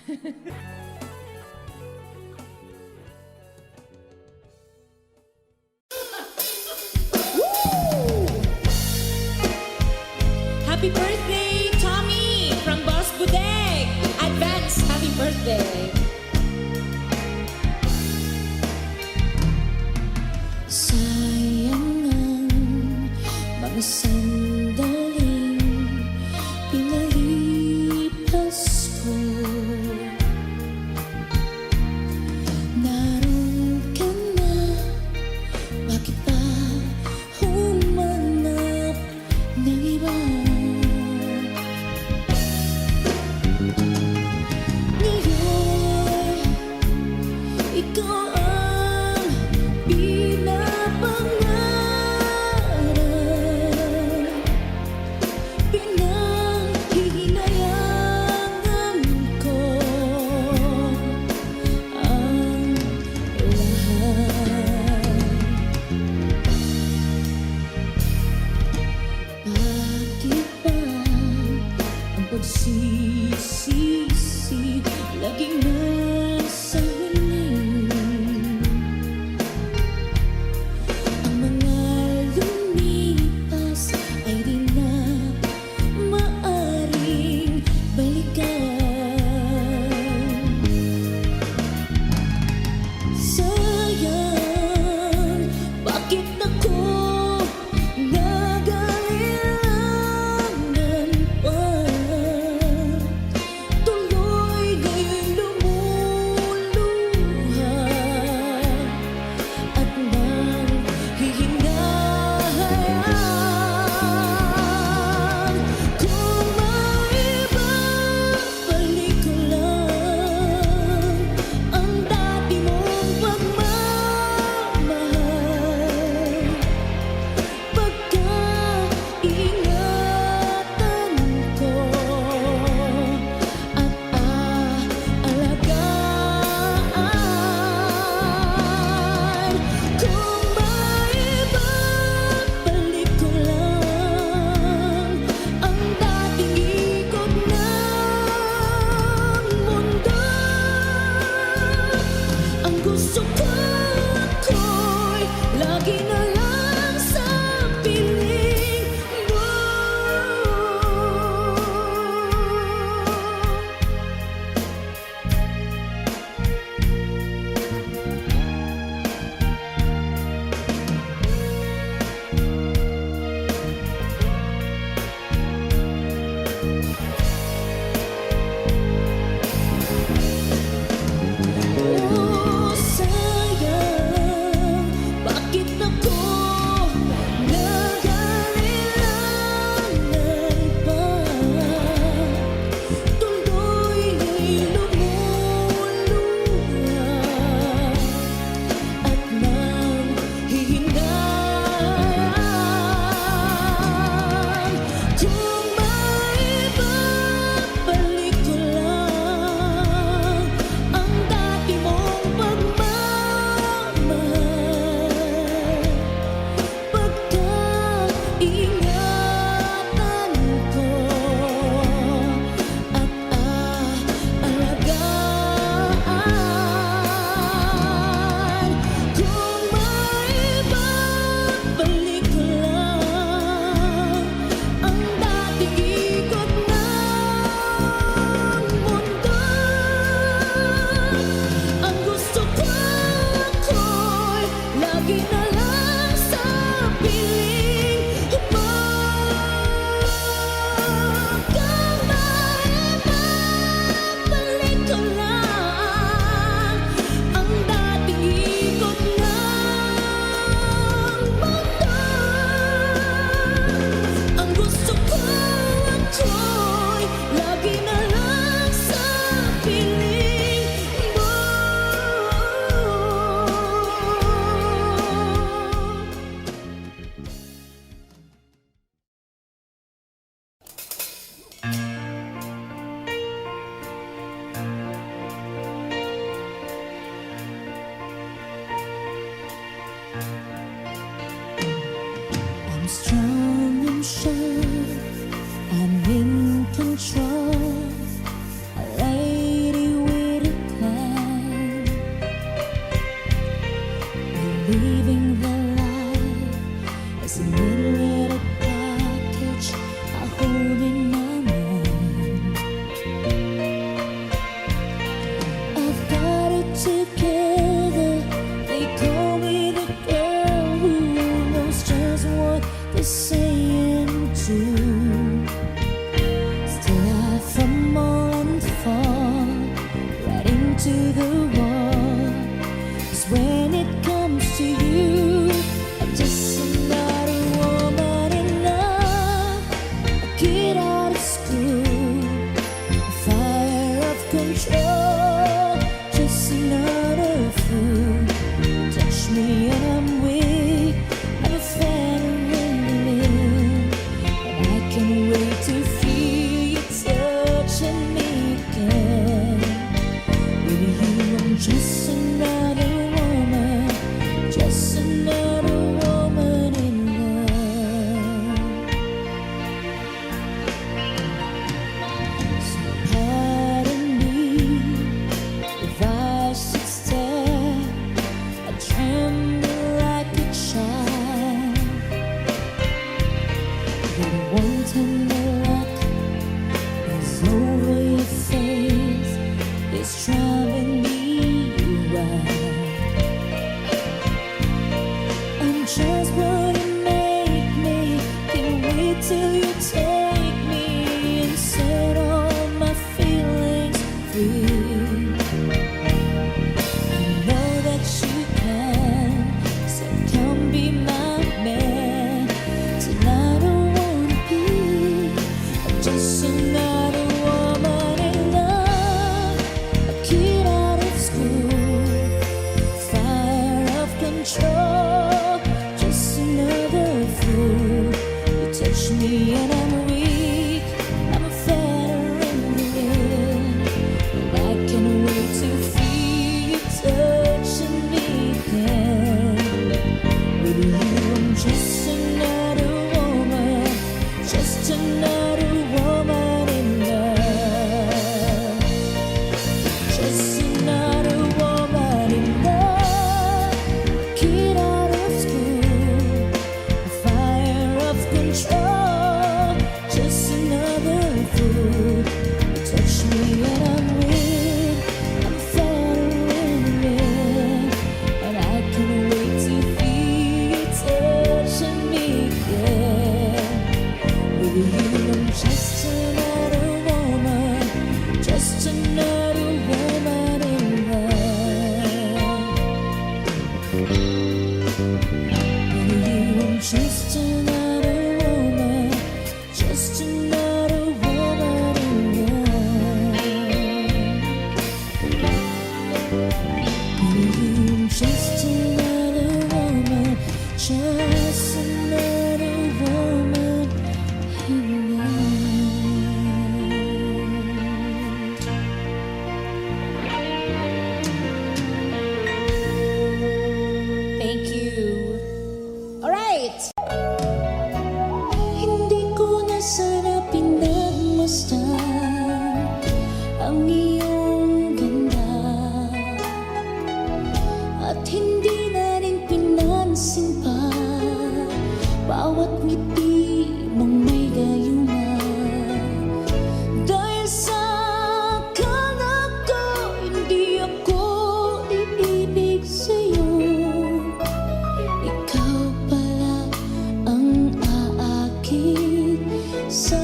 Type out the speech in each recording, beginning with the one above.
Happy birthday, Tommy, from Boss Budeg. Advance happy birthday. Sayang ang mga sandaling pinalipas ko. Naroon ka na, bakit pa humanap ng iba? Ngayon, ikaw ang pinapangarap, pinanghihinayangan ko ang lahat. Bakit ba ang pagsisisi laging nasa huli? Ang mga lumipas ay di na maaring balikan. Sayang, bakit ako nag-aalilangan pa? Tuloy ngayon'y lumuluha at nanghihinayan. Kung maibabalik ko lang ang dati mong pagmamahal, pagkaingatan ko at aalagaan. Kung maibabalik ko lang ang dating ikot ng mundo, ang gusto ko ako'y lagi na lang sa piling mo. Oh, sayang, bakit ako nag-aalilangan pa? Tuloy lumuluha at nanghihinayan. Kung maibabalik ko lang ang dati mong pagmamahal, pagkaingatan ko at aalagaan. Kung maibabalik ko lang ang dating ikot ng mundo, ang gusto ko ako'y lagi na lang sa piling mo. Kung maibabalik ko lang ang dating ikot ng mundo, ang gusto ko ako'y lagi na lang sa piling mo. I'm strong, I'm sure, I'm in control. A lady just another woman, just another woman in love. So pardon me if I should stare, I tremble like a child. The one tender look is over your face, it's driving me wild. I'm just what you make me, can't wait till you take me and set all my feelings free. I know that you can, so come be my man. Tonight I wanna be just another woman in love, a kid out of school, fire of control, just another fool. You touch me and I'm weak, I'm a feather in the wind, and I can't wait to feel you touching me again. With you I'm just another woman, just another woman in love, just another woman in love, kid out of school, a fire of control, just another fool. You touch me and I'm weak, I'm a feather in the wind, and I can't wait to feel you touching me again. With you I'm just another woman, just another woman in love. With you I'm just another woman, just another woman in love. With you I'm just another woman, just another woman in love. Thank you. All right. Hindi ko na sana pinagmasdan ang iyong ganda, at hindi na rin pinansin pa bawat ngiti mong may gayuma. Dahil sa akala ko hindi ako iibig sa'yo, ikaw pala ang aakit sa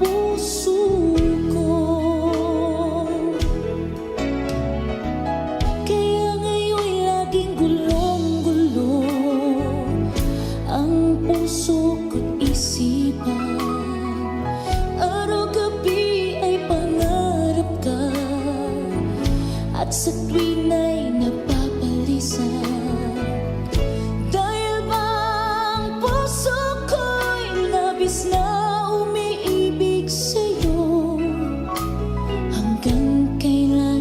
puso ko. Kaya ngayon'y laging gulong-gulo ang puso ko't isipan. Araw-gabi ay pangarap ka, at sa tuwin ay napapalisan. Dahil bang puso ko'y labis na umiibig sa'yo, hanggang kailan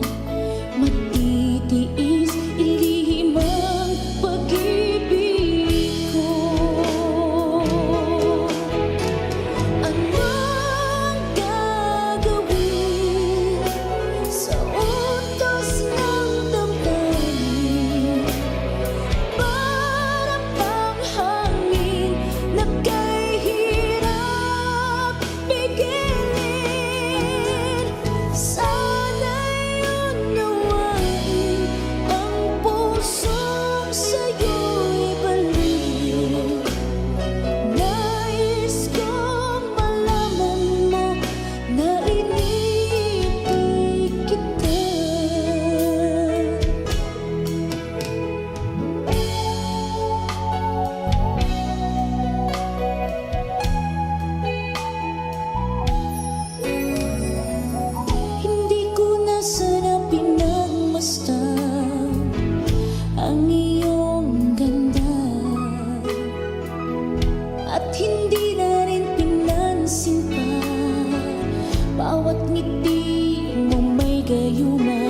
matitiis ilihim ang pag-ibig ko. Anong gagawin sa utos ng damdamin? Para bang hangin na kay hirap pigilin. Sana'y unawain ang pusong sa'yo'y balik. Nais kong malaman mo na iniibig kita. Hindi ko na sana pinagmasdan ang iyong ganda, at hindi na rin pinansin pa bawat ngiti mo may gayuma.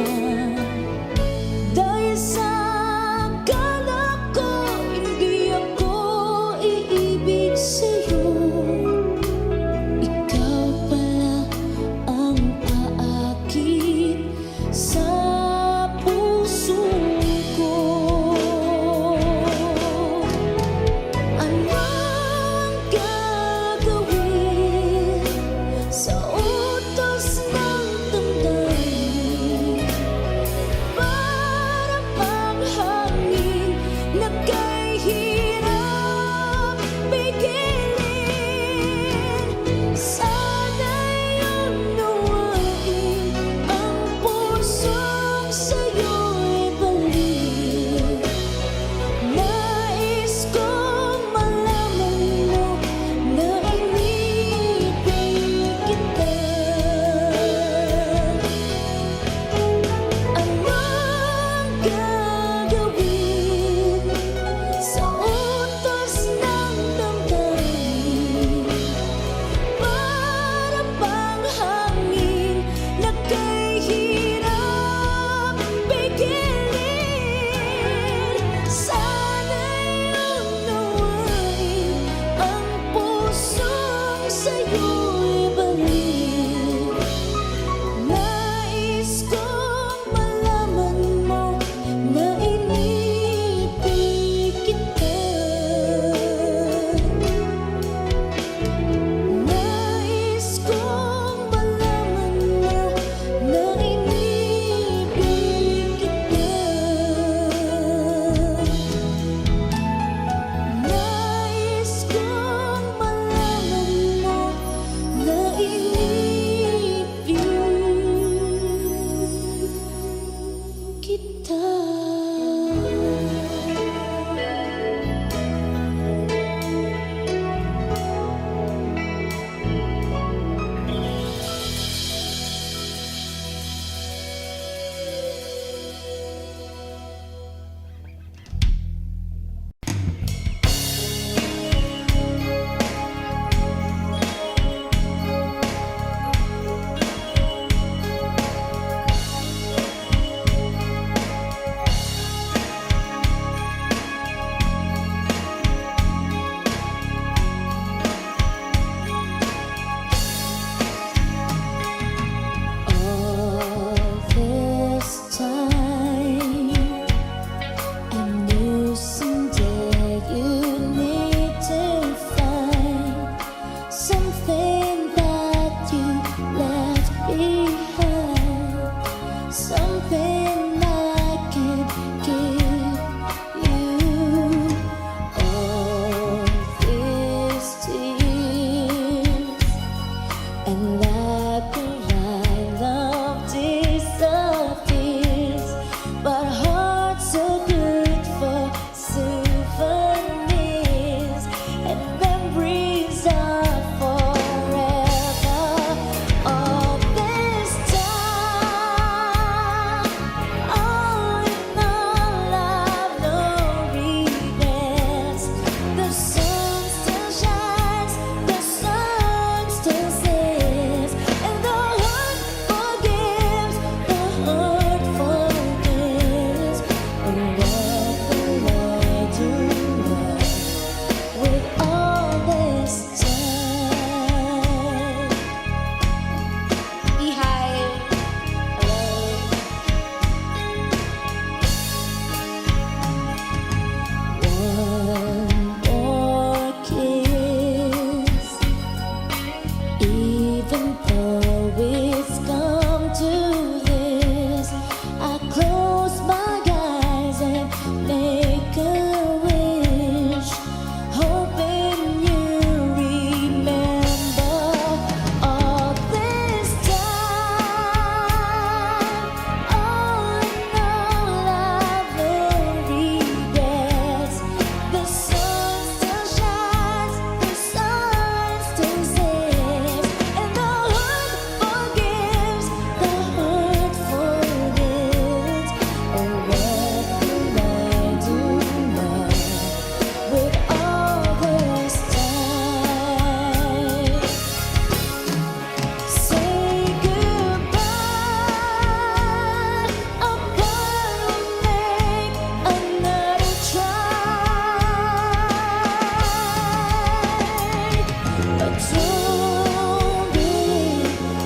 Don't be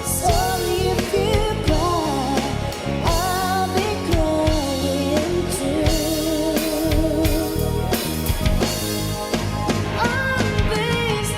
sorry if you cry. I'll be crying too. On this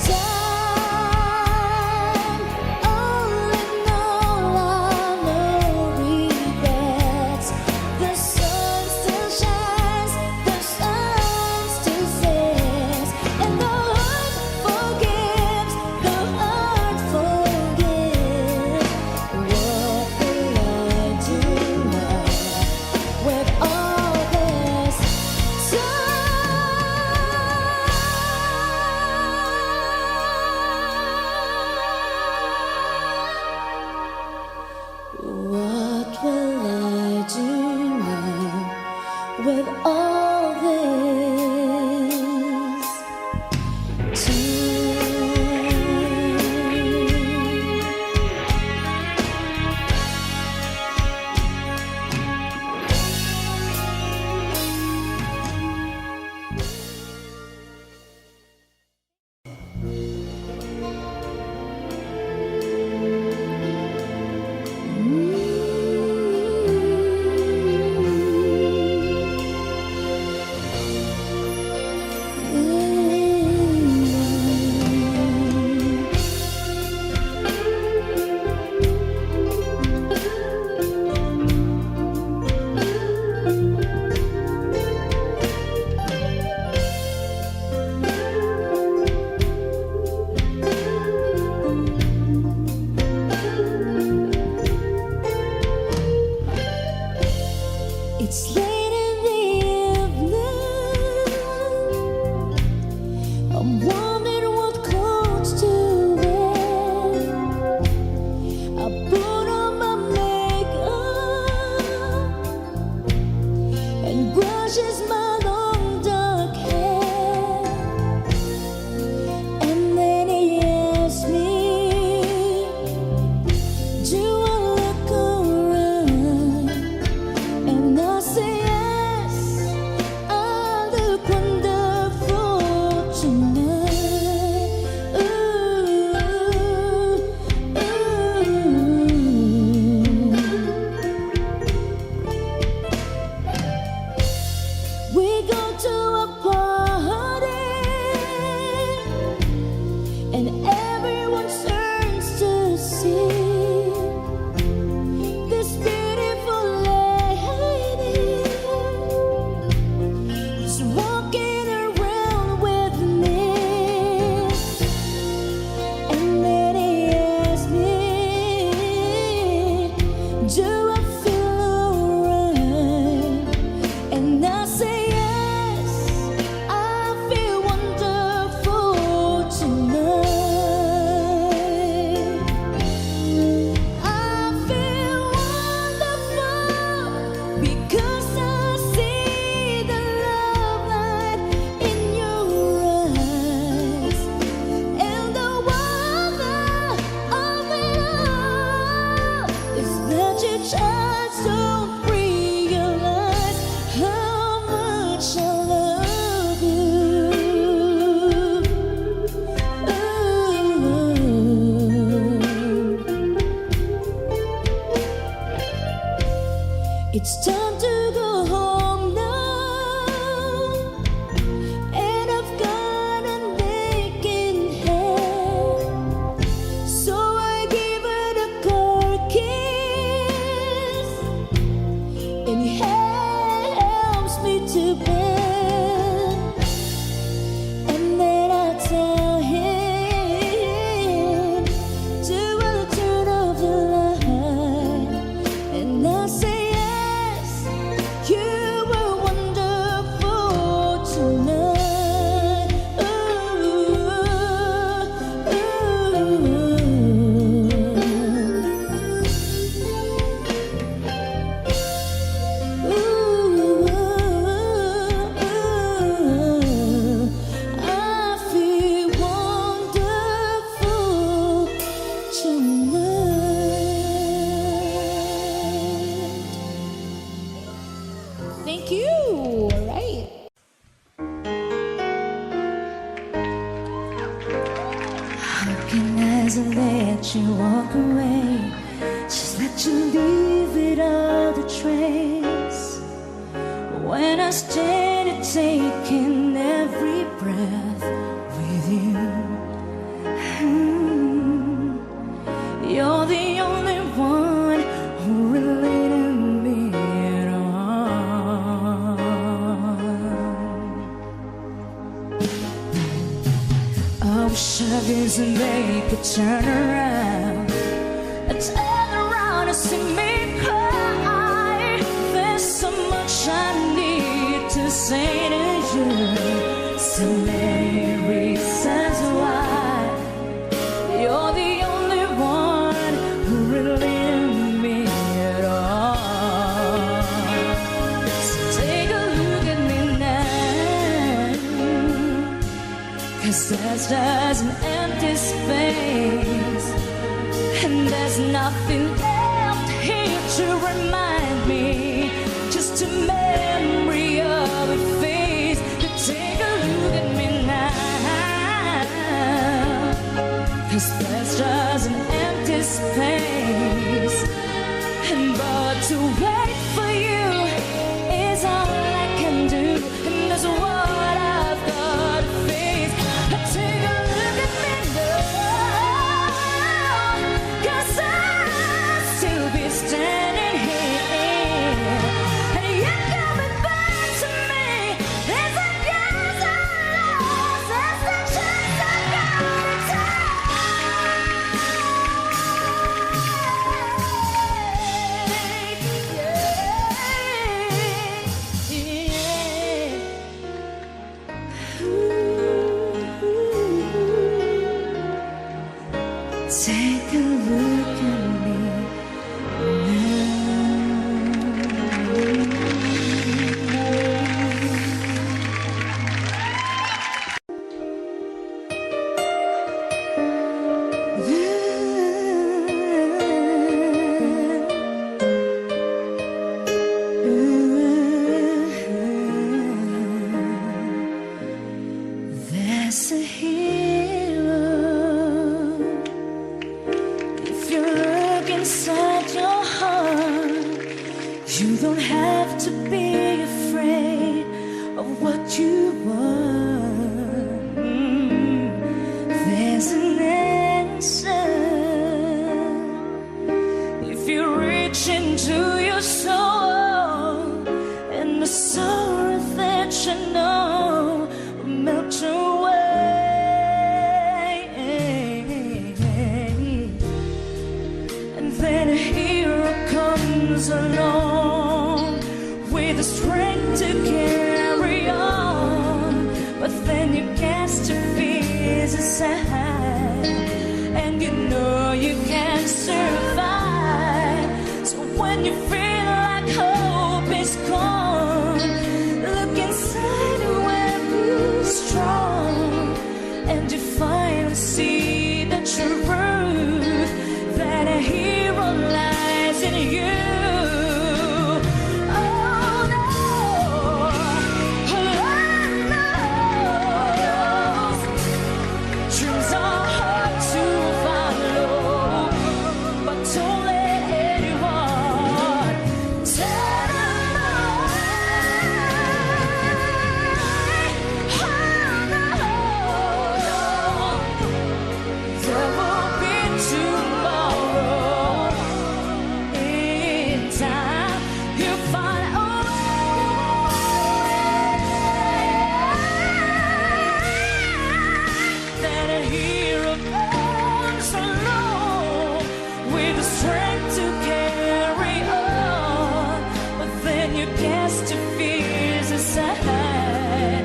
time, all in all, I've no regrets. The sun still shines, the sun still says, and the heart forgives, the heart forgives. What will I do now with all this What will I do now with all this time? It's late in the evening. I'm wondering what clothes to wear. I put on my makeup and brushes my long dark hair. And then he asks me, do I look alright? And I say yes, I look wonderful tonight. We go to a party and everyone turns to see this beautiful lady is walking around with me. And then he asks me, do I feel alright? And I say yes, I feel wonderful tonight. I feel wonderful because I see the love light in your eyes, and the wonder of it all is that you just don't realize how much I love you. It's time to go home now, and I've got an aching head, so I give it a cold kiss, and he helps me to bed. And then I tell him, do I turn off the light? And I say yes, And as I let you walk away, just let you leave without a trace. When I stand taking every breath with you, you're the only one who related me at all. I wish I could make it turn around and see me cry. There's so much I need to say to you, so many reasons why you're the only one who really knew me at all. So take a look at me now, 'cause there's just an empty space, and there's nothing left here to remind me, just a memory of a face. But take a look at me now, 'cause there's just an empty space, and but to wait for you is all I can do, and that's what I've got to face. But take a look at me now, 'cause I'll still be standing here, and you're coming back to me. There's a chance I lost, there's a chance I gotta take. Take a look at me There's a hero. If you look inside your heart, you don't have to be afraid of what you want. There's an answer. If you reach into your soul, and the sorrow that you know will melt away. And then a hero comes along with the strength to carry on, but then you cast your fears aside, and you know you can't survive. So when you feel like hope is gone, look inside where you're strong, and you finally see the truth, that a hero lies in you. Oh no, Lord knows dreams are hard to follow, but don't let anyone tell them oh no, there will be tomorrow. In time, you'll find a way, that a hero comes along with the strength to carry on, but then you cast your fears aside,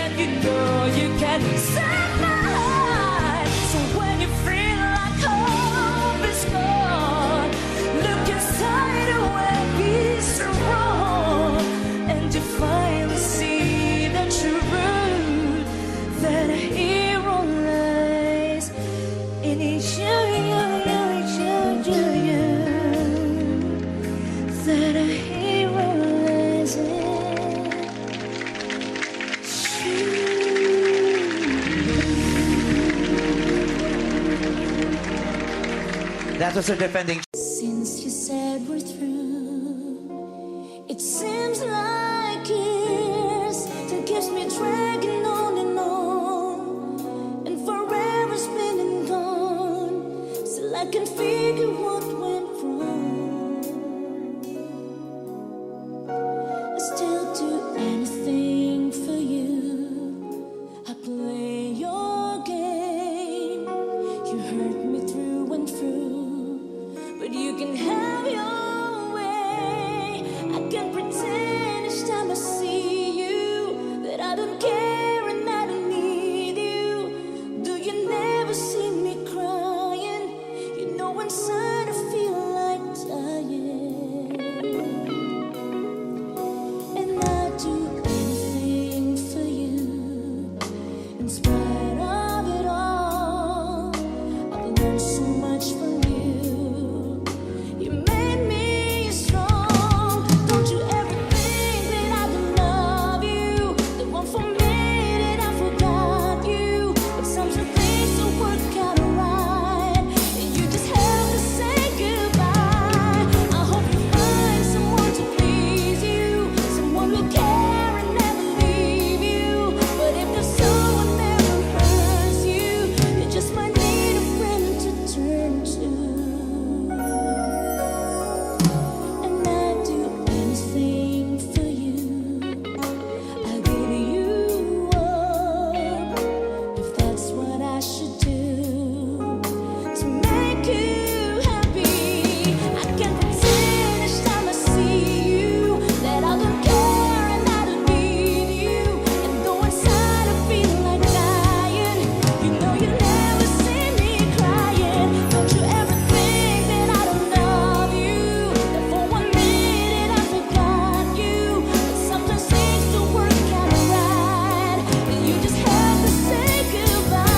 and you know you can't survive. So when you feel like hope is gone, look inside where peace is wrong, and you finally see the truth, that a hero lies in you, that a hero lies in you. that was her defending. Since you said we're through, it seems like years that keeps me dragging on and forever's been and gone. Still I can figure what went wrong. I still do anything for you. I play your game. You hurt me through and through, but you can have your way. I can pretend each time I see you that I don't care and I don't need you. Do you never see me crying? You know inside I feel like dying. And I do anything for you. In spite of it all, I've learned so much from you. You made me strong. Don't you ever think that I don't love you? That one for me that I forgot you. But sometimes things don't work out right, and you just have to say goodbye. I hope you find someone to please you, someone who care and never leave you. But if there's someone never hurts you, you just might need a friend to turn to. And I'd do anything for you. I give you up if that's what I should do to make you happy. I can pretend each time I see you that I don't care and I don't need you. And though inside I feel like dying, you know you never see me crying. Don't you ever think that I don't love you? That for 1 minute I forgot you. But sometimes things don't work out right, and you just have to say goodbye.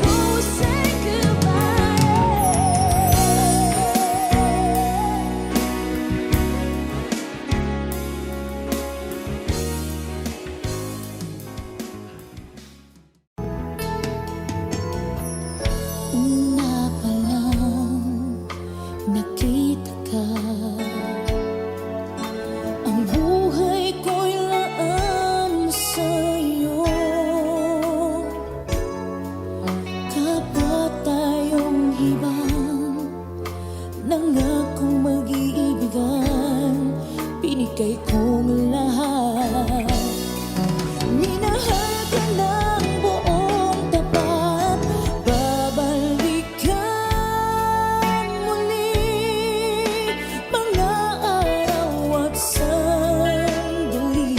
So say goodbye. Una pa lang nakita ka, ang buhay ko'y laan sa'yo. Kapwa tayong hibang, nangakong mag-iibigan, binigay kong lahat. Minahal ka ng buong tapat, babalikan muli mga araw at sandali.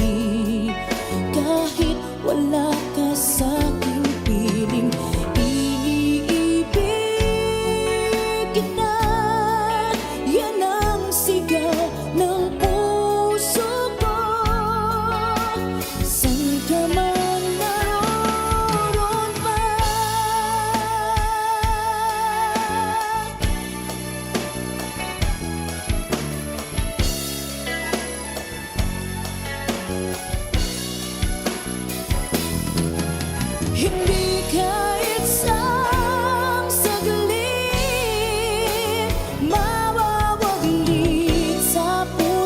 Kahit wala ka sa'king piling, iibig kita. Yan ang sigaw ng puso ko. Saan ka man naroon pa, hindi kahit isang saglit mawawaglit sa puso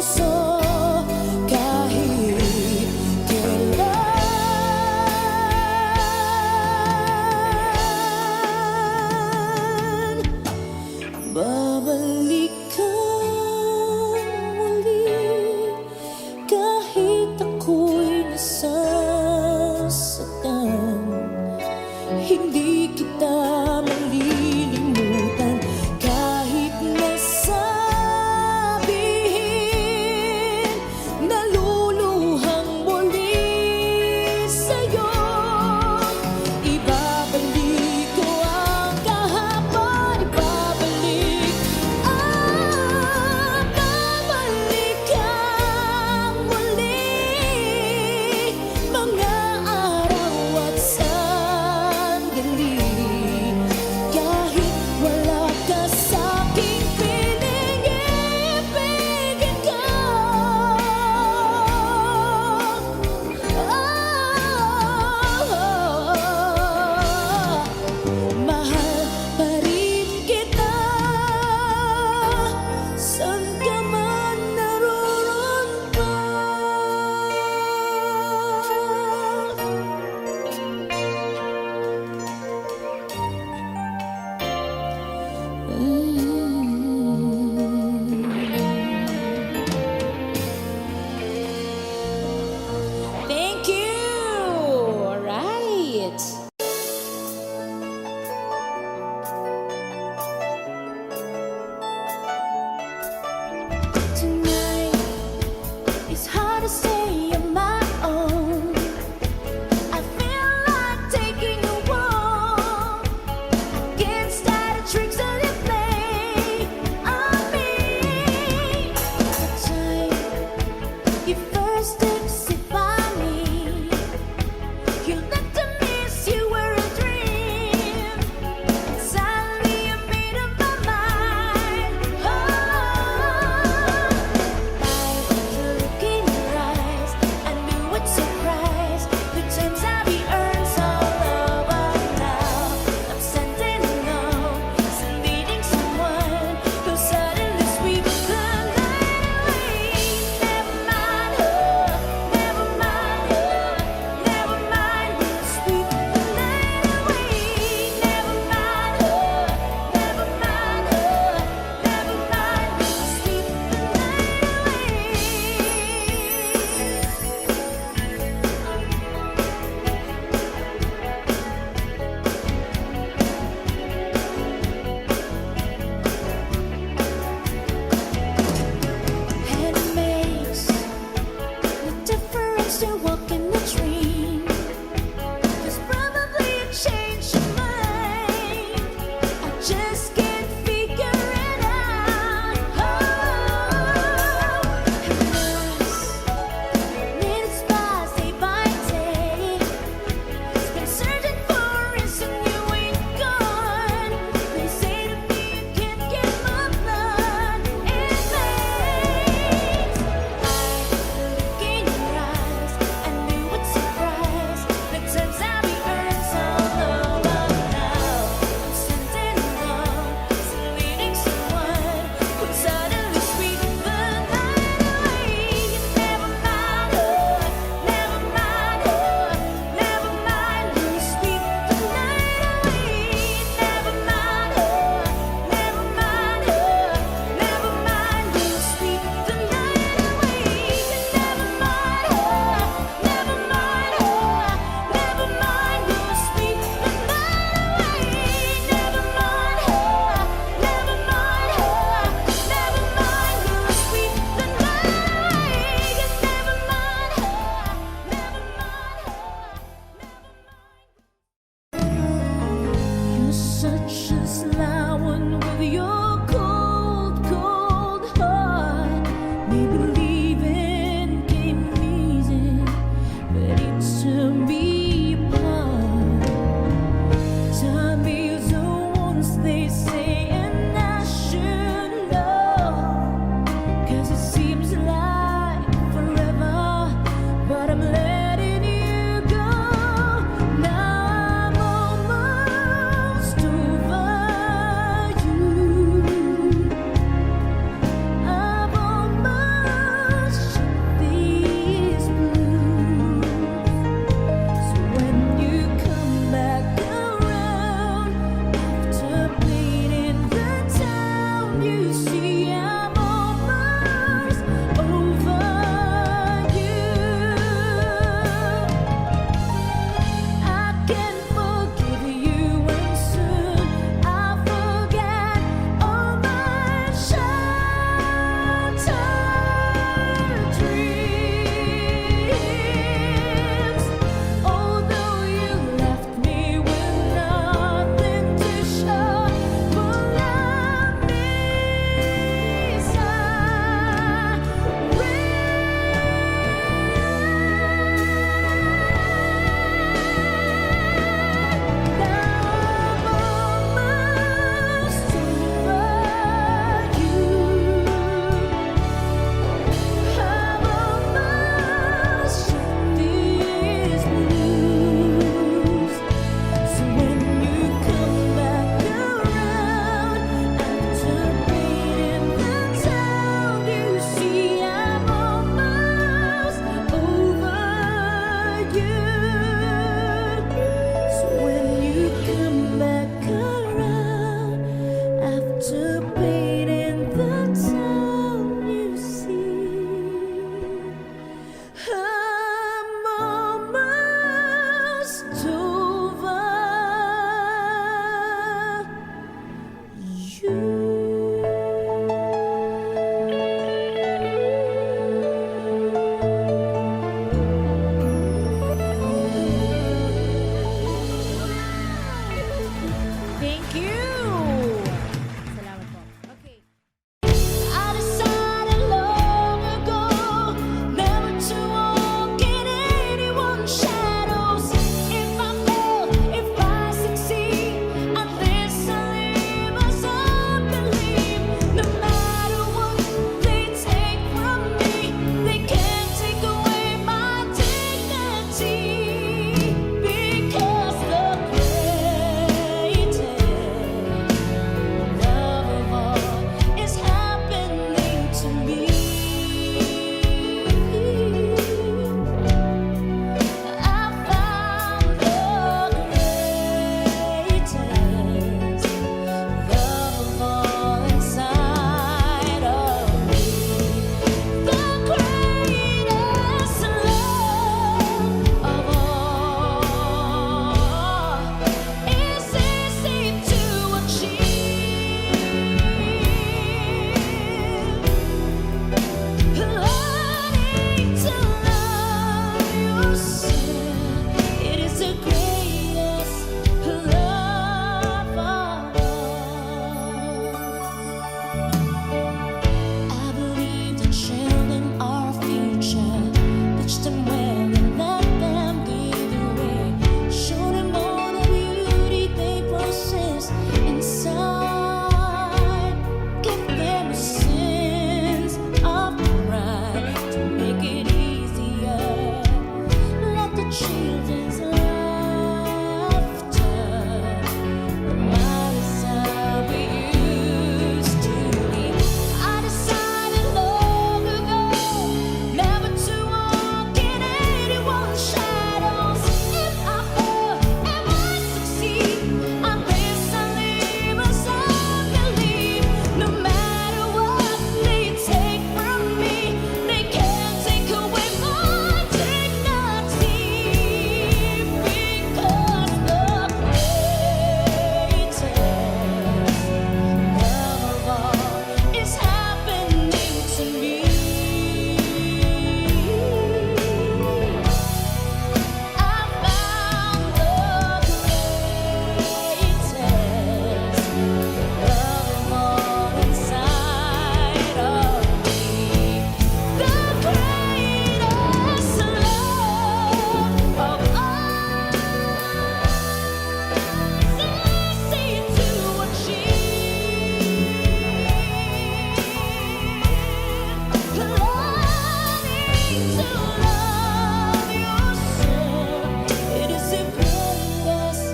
to love yourself. It is the greatest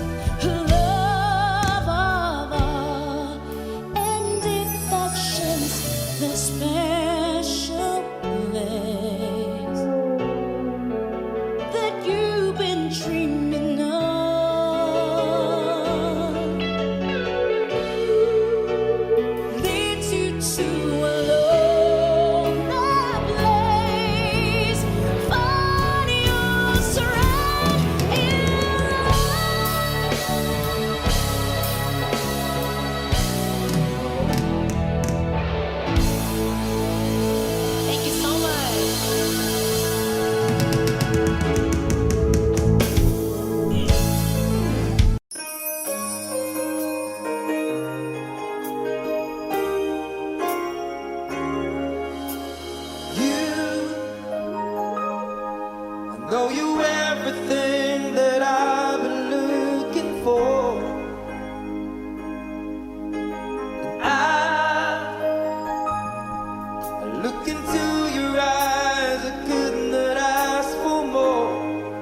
love of all, and affection's the special place that you've been dreaming of. Leads you to a lonely place. Find your strength in love. Thank you so much. I know you everything that I've been looking for. And I look into your eyes, I could not ask for more.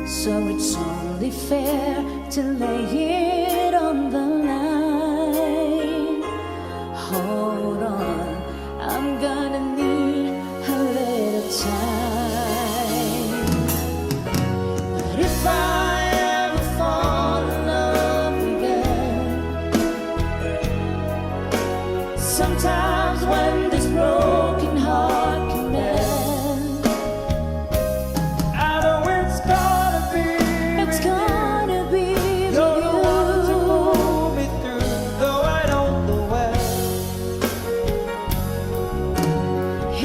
So it's only fair to lay it on the line. Hold on, I'm gonna need a little time. But if I ever fall in love again, sometimes when this broken heart can mend, I know it's gonna be it's gonna be with you're the one to you. pull me through, though I don't know where.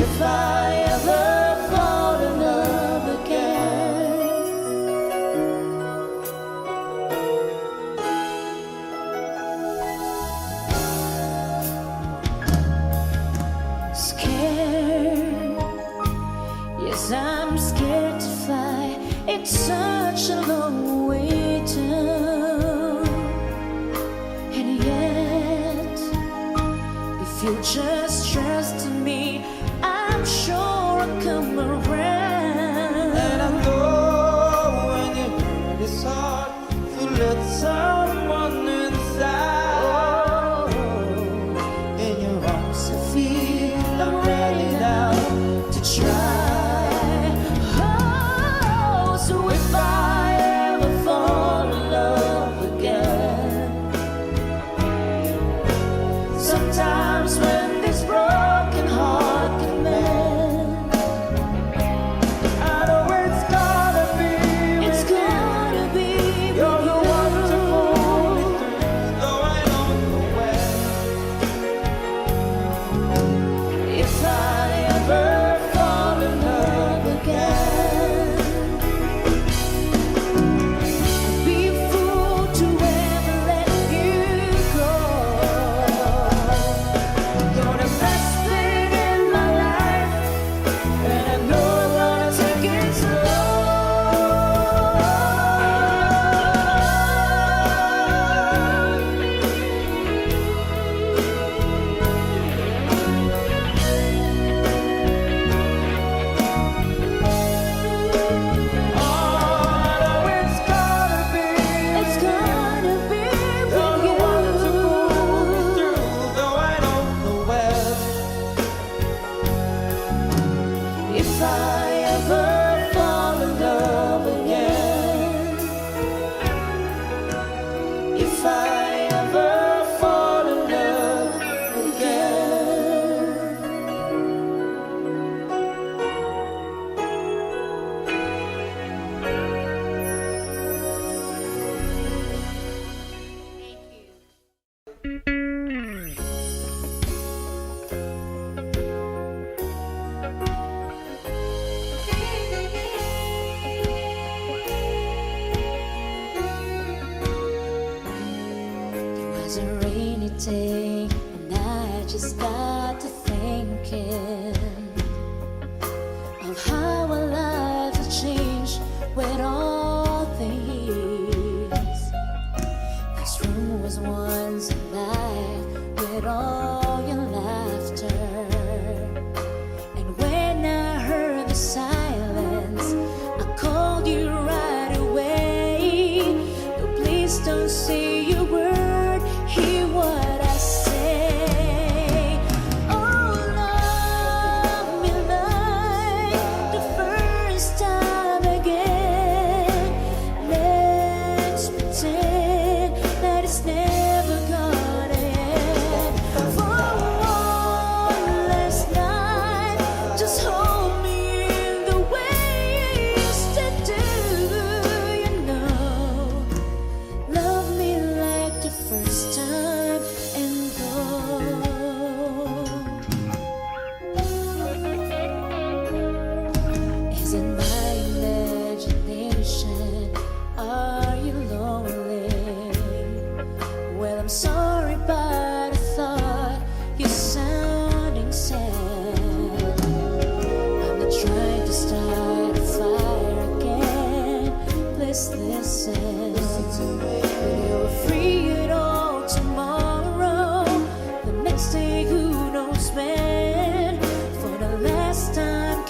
If I ever fall in love again, scared, yes, I'm scared to fly. It's such a long way down, and yet if you just trust me, I'm sure I'll come around. And I know when you hurt it's hard to let someone inside. In your arms I feel I'm ready now To try. Oh, so if I ever fall in love again, sometimes when this broken heart can mend, I know it's gonna be it's with you. gonna be You're the one to pull me with through, though I don't know where. you. If I ever fall in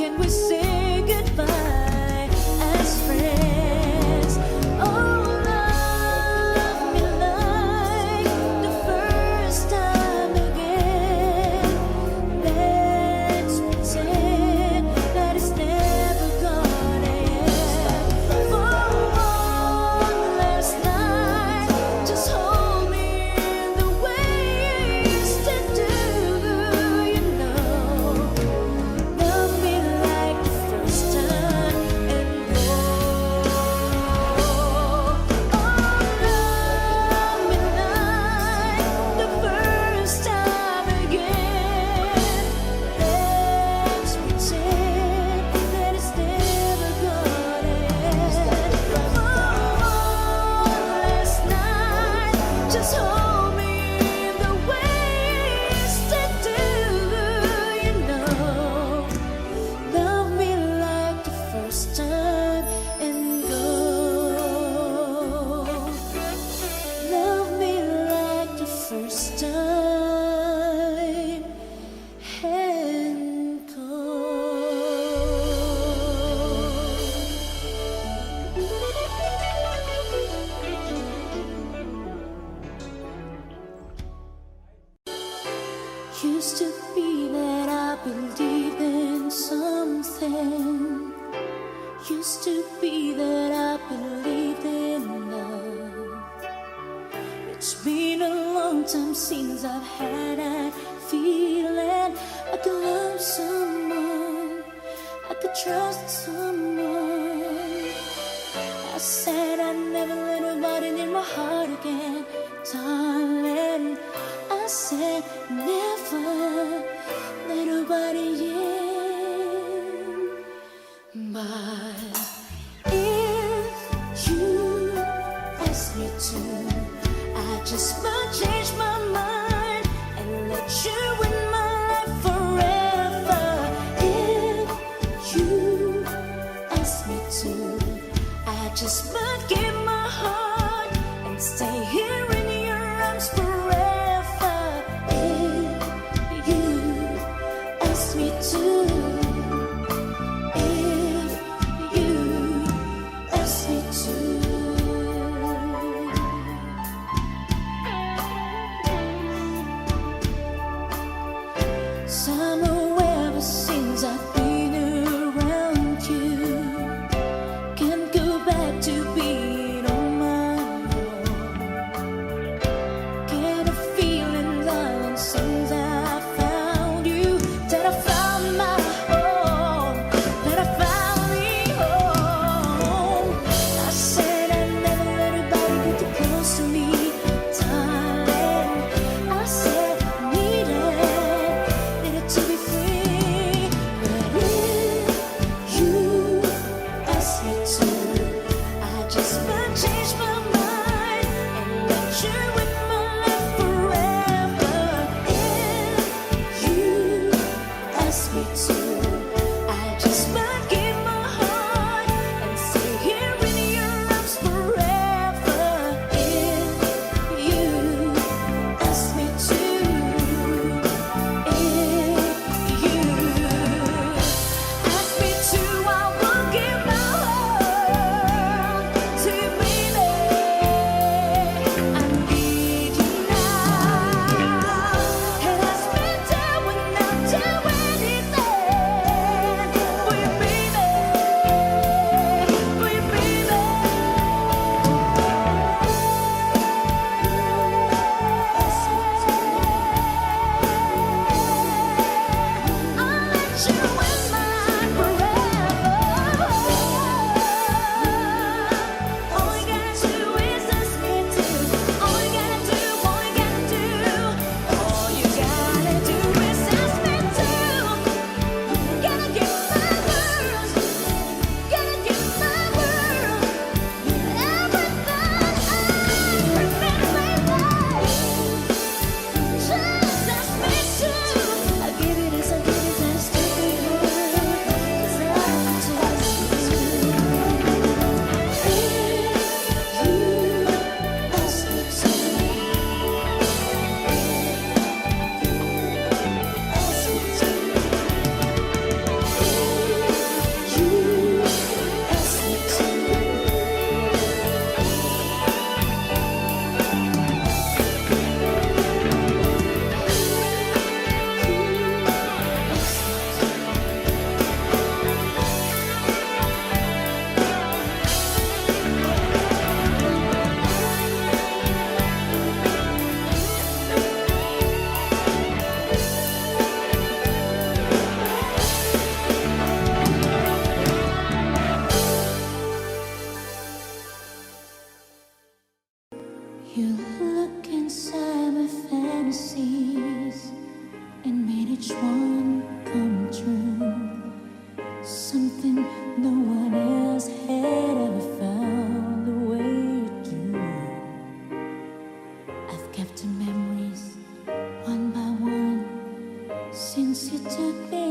when we say goodbye as friends. Oh, love me like the first time again. Let's pretend that it's never gonna end. For one last night, just hold me in the way you used to do. You know, love me like the first time and go. Oh, love me like the first time again. Let's pretend that it's never gonna end. For one last night, just hold me in the way you used to do. You know, love me like the first time and go. Love me like the first time and go. Used to be that I believed in something. Used to be that I believed in love. It's been a long time since I've had that feeling I could love someone, I could trust someone. I said I'd never let nobody in my heart again, darling. I said never let nobody in. But if you ask me to, I just might change my mind and let you in my life forever. If you ask me to, I just might give my heart and stay here in your arms forever. If you ask me to, if you ask me to. Somewhere ever since I've been around you, can't go back to being on my own. Get a feeling, darling, since I found you, that I found my home, that I found me home. I said I'd never let anybody get too close to me, darling. I said needed to be free. But if you ask me to, I just might change my mind and let you in my life forever. If you ask me to, I just might give my heart and stay here in your arms forever. If you ask me to, if you ask me to, I will give my heart to you, baby. I need you now, and I spend time when I do anything for you, baby, for you, baby. Ask me to, I'll let you in mine forever. All you gotta do is ask me to. All you gotta do, all you gotta do, all you gotta do is ask me to. Gotta give my world, gotta give my world, everything Just ask me to. I give it as I give it as to you.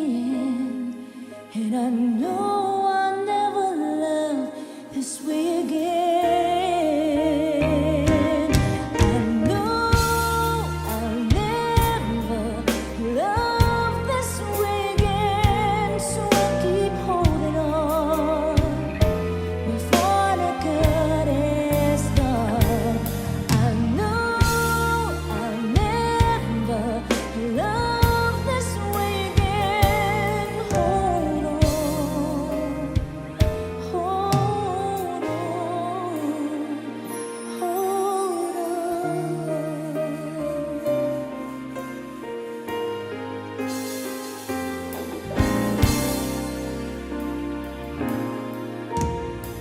again, and I know I'll never love this way again. I know I'll never love this way again, so I keep holding on before the good is done. I know I'll never love this way again. Hold on, hold on,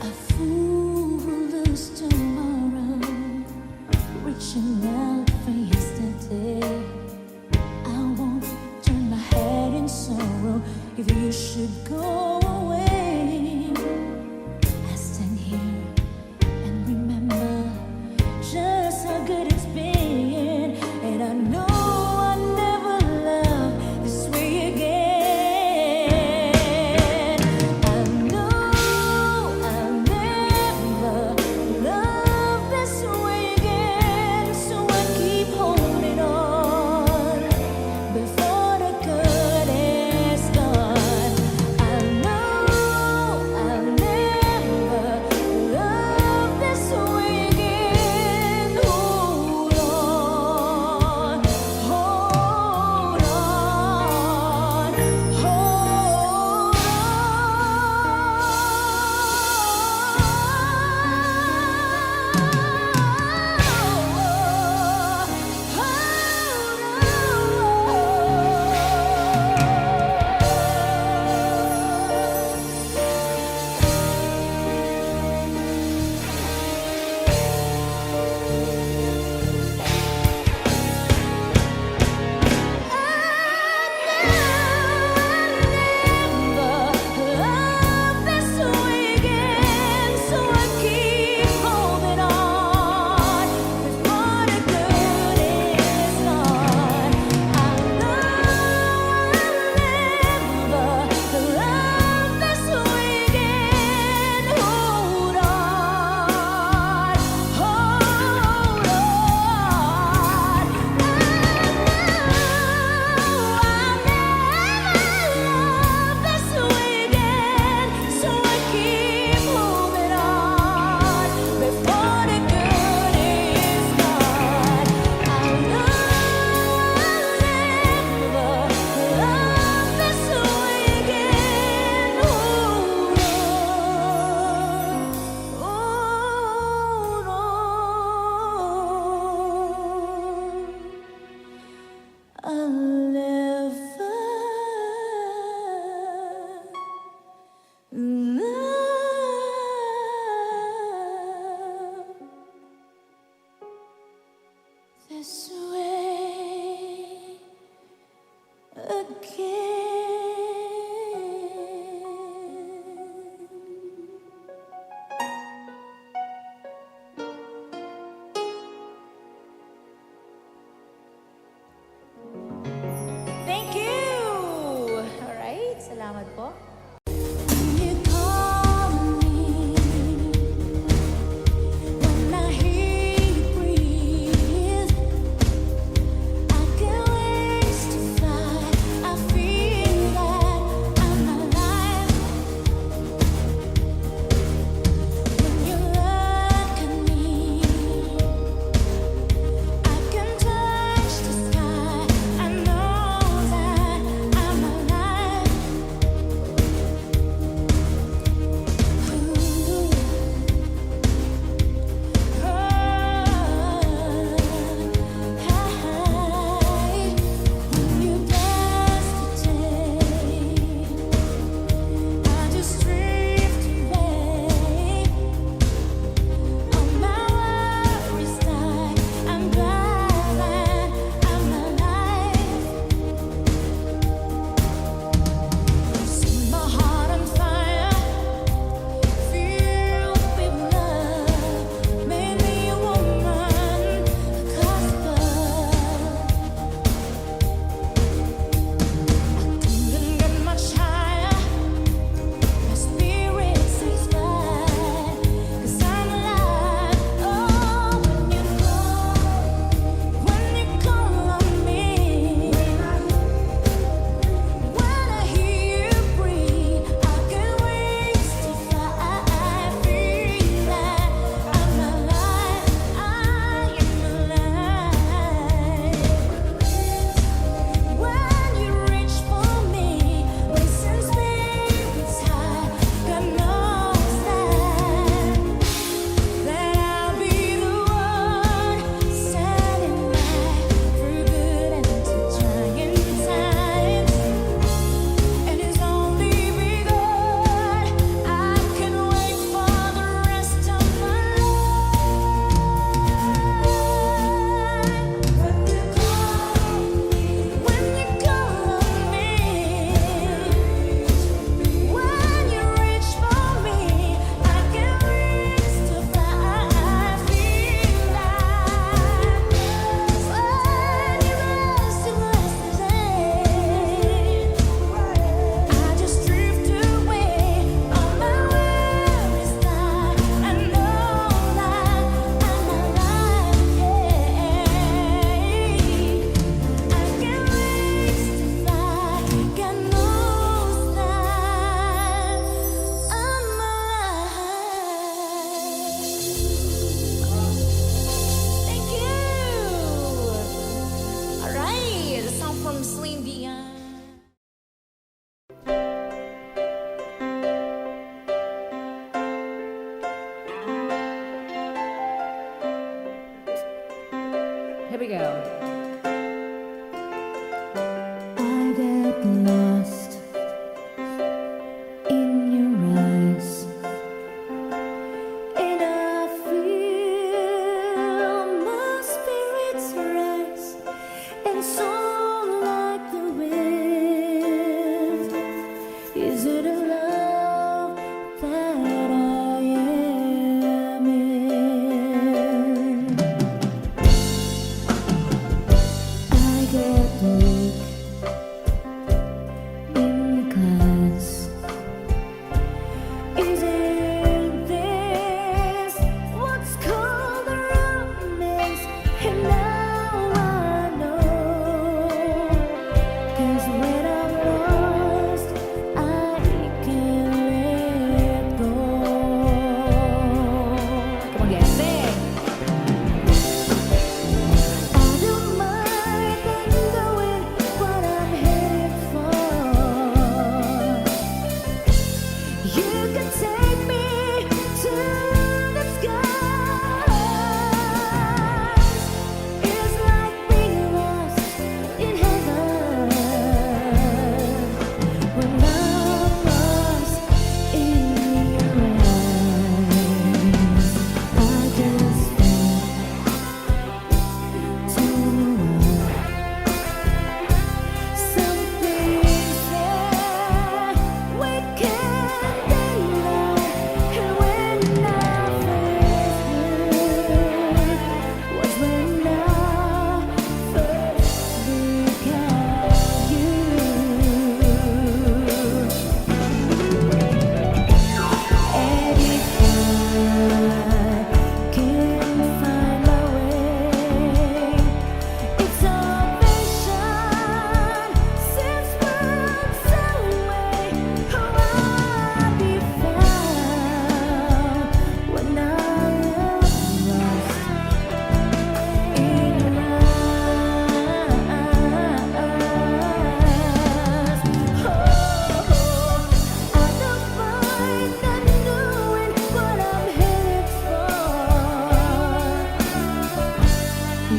a fool will lose tomorrow, reaching out for yesterday. I won't turn my head in sorrow if you should go away. I stand here and remember just how good it's been, and I know I'll never love this way again. I know I'll never love this way again, so I keep holding on before the good is done. I know I'll never love this way again. Hold on, hold on, I'll never love this way again. Thank you! Alright, salamat po. You call me when I hear you breathe. I can wings to fly. I feel that I'm alive when you look at me. I can touch the sky. I know that I'm alive. we go. I get lost in your eyes, and I feel my spirits rise and soar like the wind. Is it a love that I am in? I get weak in class. Isn't this what's called romance? And now I know, 'cause when I'm lost, I can't let go. Come on, guys, sing. I don't mind not knowing what I'm headed for. You can take me to the skies. It's like being lost in heaven when I'm lost in your eyes. I just to something there we can't deny. And when I first knew was when I first looked at you. And if I can find my way, it's salvation. Since worlds away, oh, I'll be found when I am lost in your eyes. Oh, I don't mind not knowing what I'm headed for.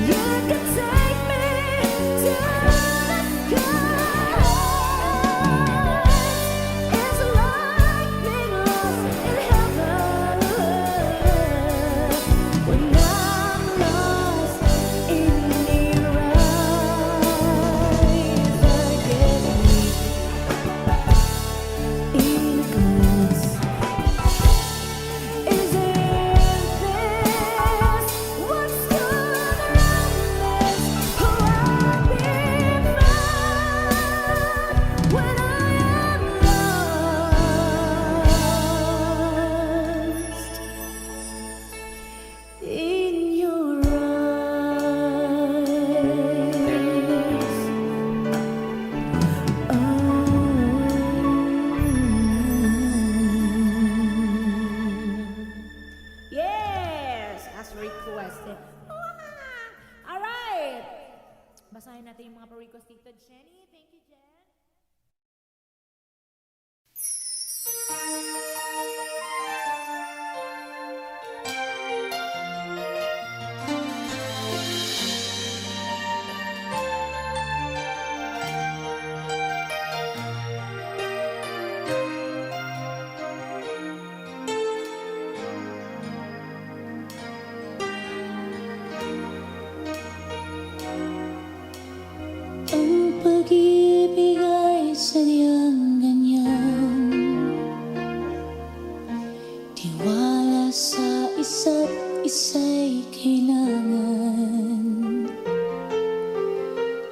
You can take me to the skies. It's like being lost in heaven when I'm lost in your eyes. I get weak in glass. Isn't this what's called romance? Oh, I'll be found when I am lost in your eyes. Yes, as requested. All right. Basahin natin yung mga pa-request dito. Jenny, thank you, Jen. Ang pag-ibig ay sadyang ganyan, tiwala sa isa't isa'y kailangan.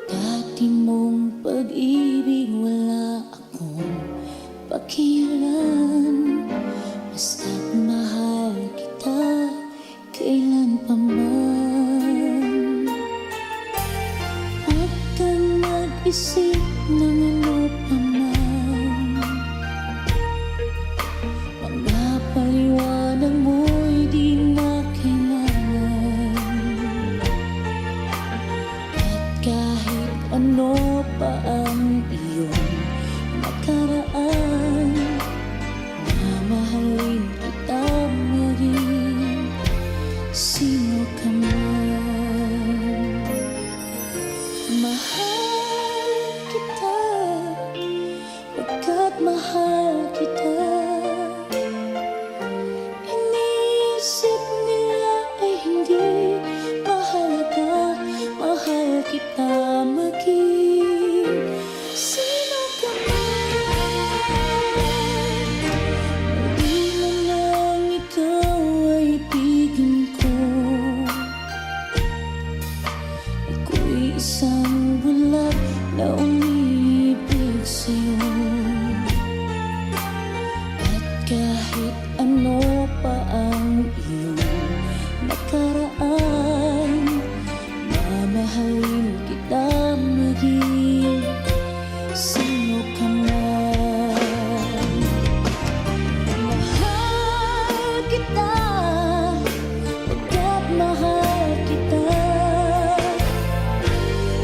Dati mong pag-ibig wala akong pakialam, basta't mahal kita kailan pa man. Huwag kang mag-isip ng ano pa man, mga paliwanag mo'y di na kailangan. At kahit ano pa ang iyong nakaraan, mamahalin kita maging sino ka man. mahal kita. Iniisip nila ay hindi mahalaga, mahal kita maging sino ka man. Di man lang ikaw ay ibigin ko. Ako'y isang bulag na umiibig sa'yo. At kahit ano pa ang iyong nakaraan, mamahalin kita maging sino ka man. Mahal kita, pagkat mahal kita.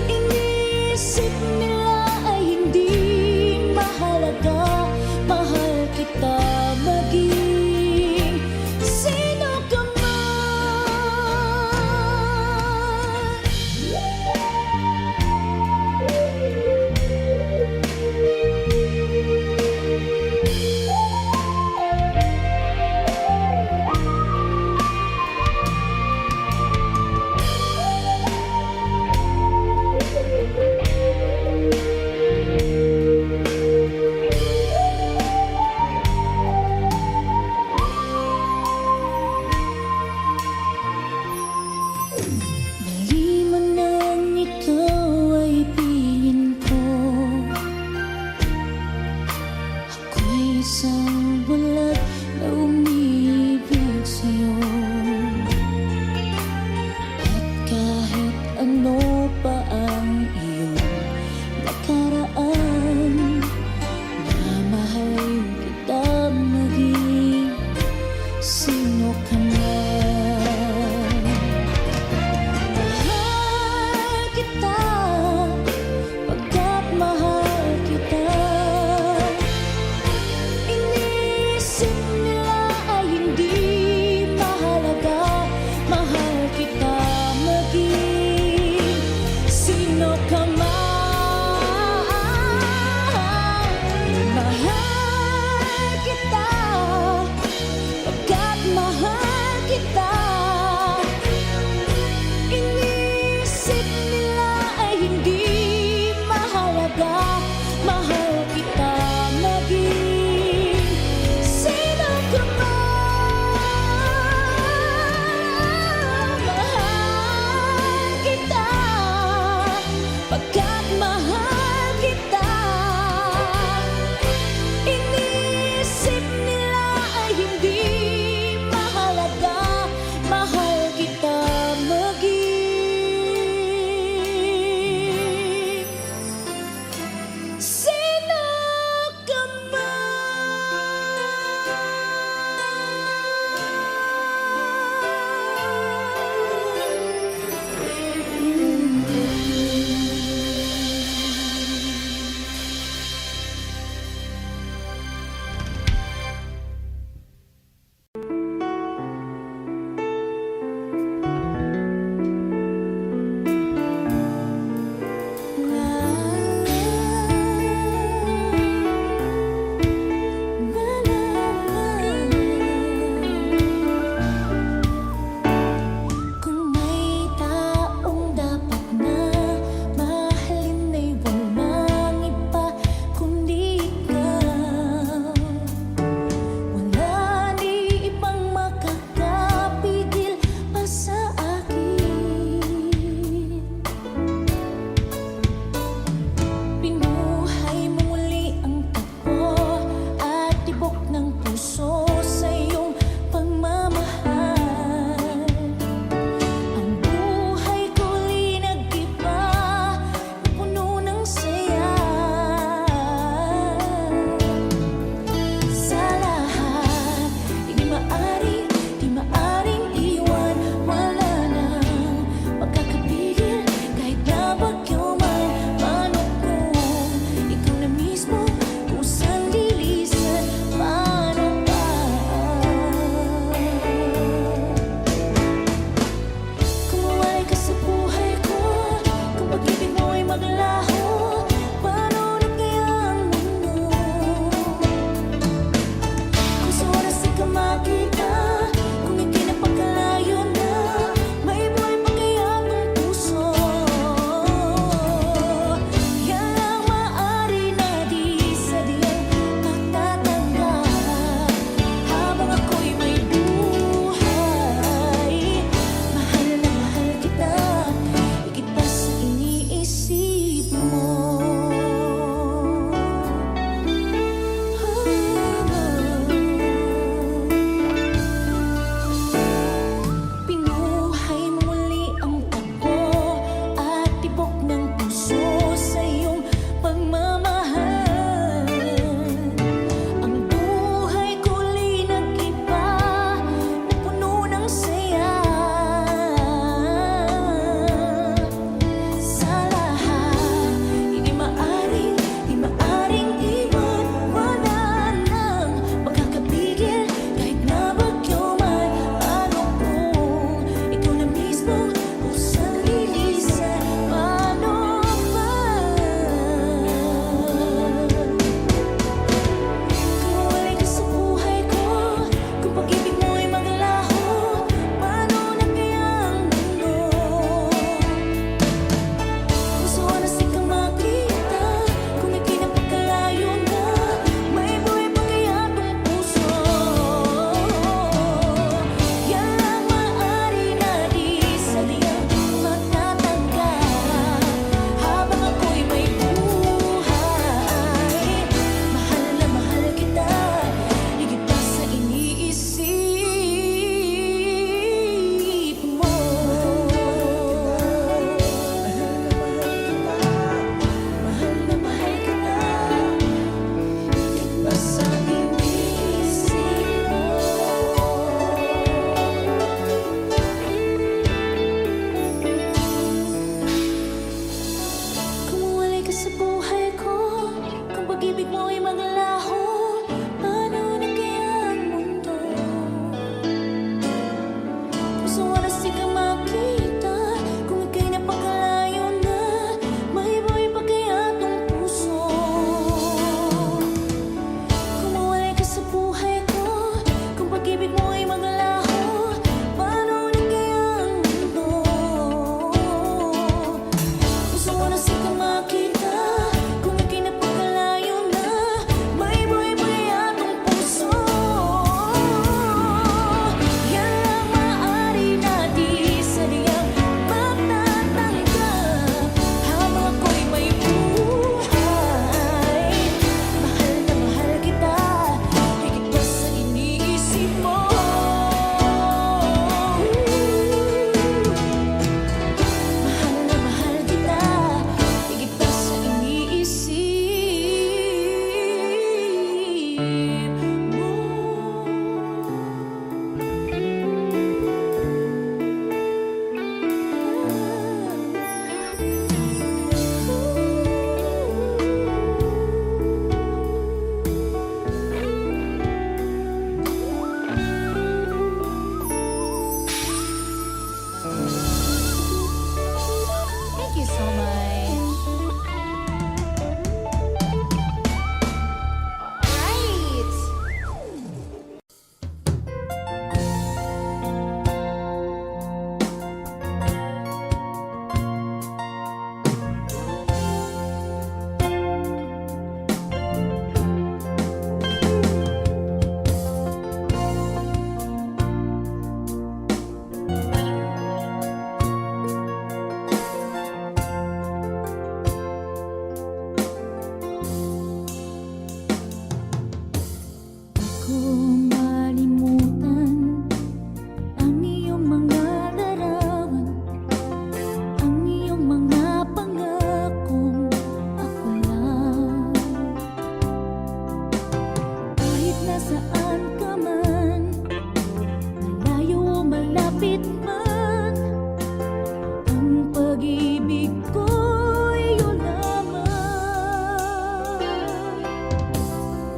Inisip nila ay hindi mahalaga, mahal kita maging sino ka Mali man nang ikaw ay ibigin ko. Ako'y isang bulag na umiibig sa'yo. At kahit ano pa ang iyong nakaraan, mamahalin kita maging sino ka man. Mahal kita, pagkat mahal kita. Inisip ko malimutan ang iyong mga larawan, ang iyong mga pangakong ako lang. Kahit nasaan ka man, malayo o malapit man, ang pag-ibig ko'y iyong lamang.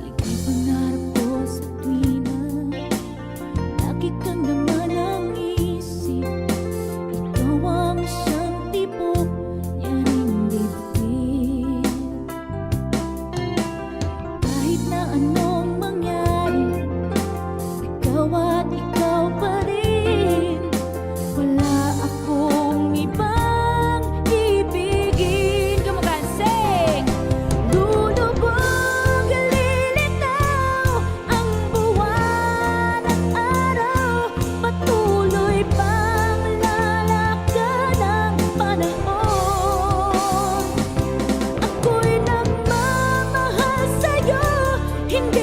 Ika'y pangarap ko sa tuwina, lagi kang naman ang isip. Ikaw ang siyang tipo niya rin dibdib. Kahit na anong mangyari, ikaw at ikaw pa rin. Wala akong ibang ibigin. Come on, guys, sing! Lulubog, lilitaw ang buwan at araw, patuloy pang lalakad ang panahon. Ako'y nagmamahal sa'yo, hindi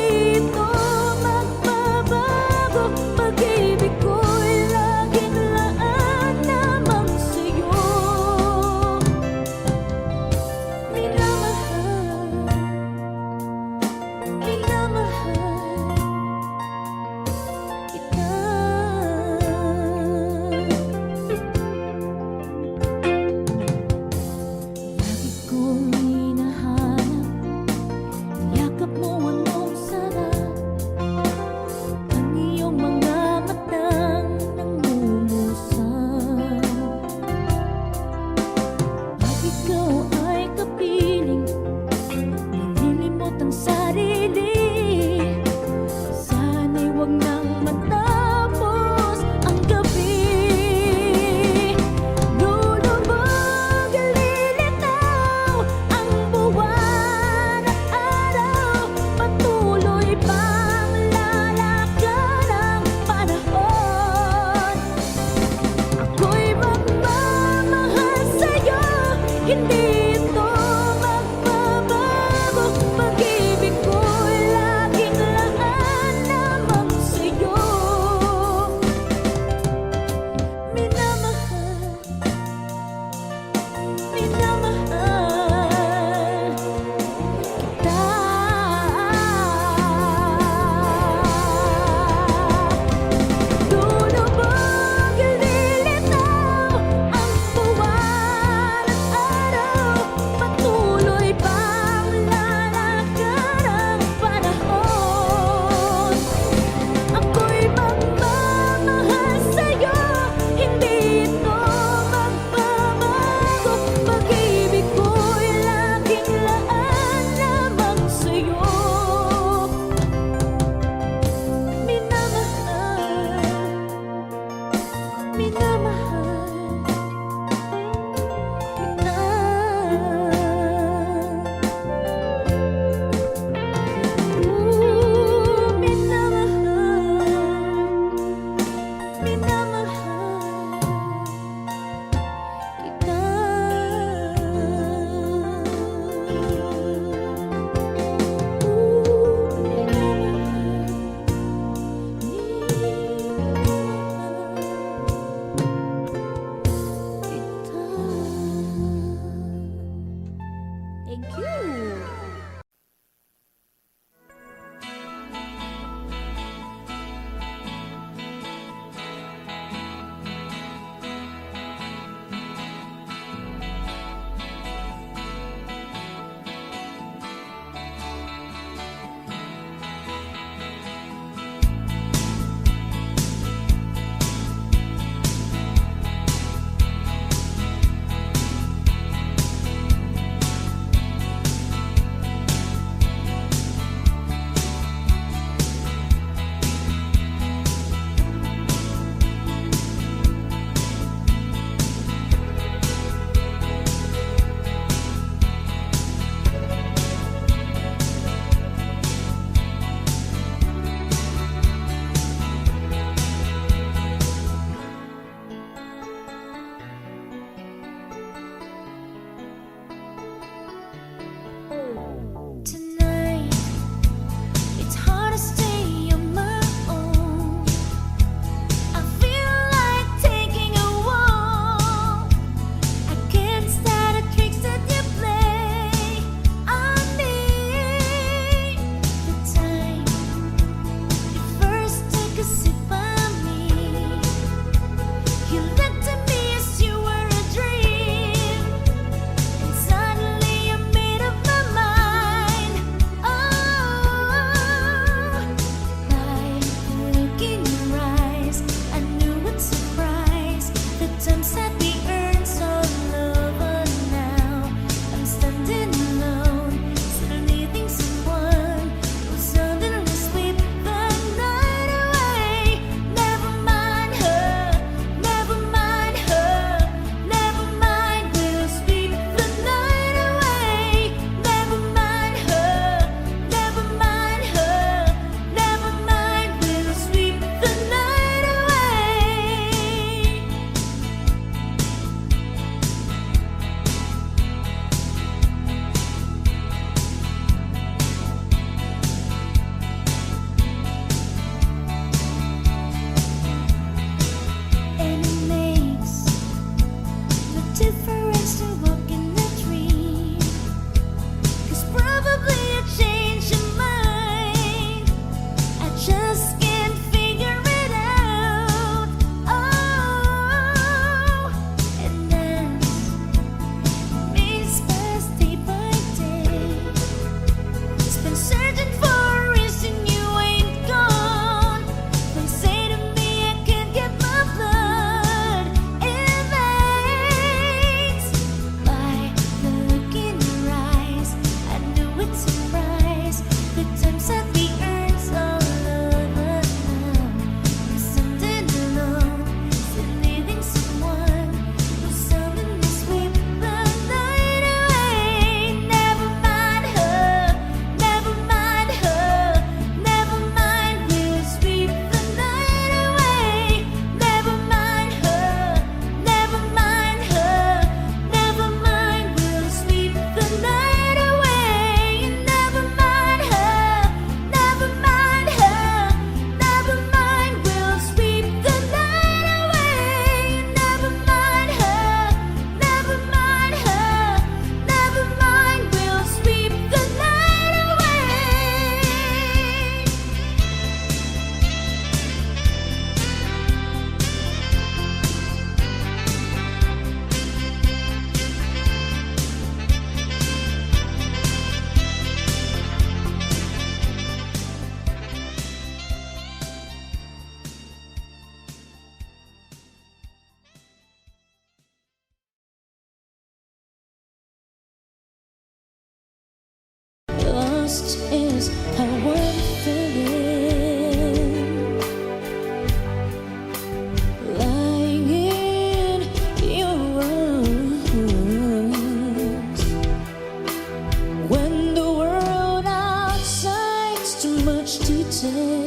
much detail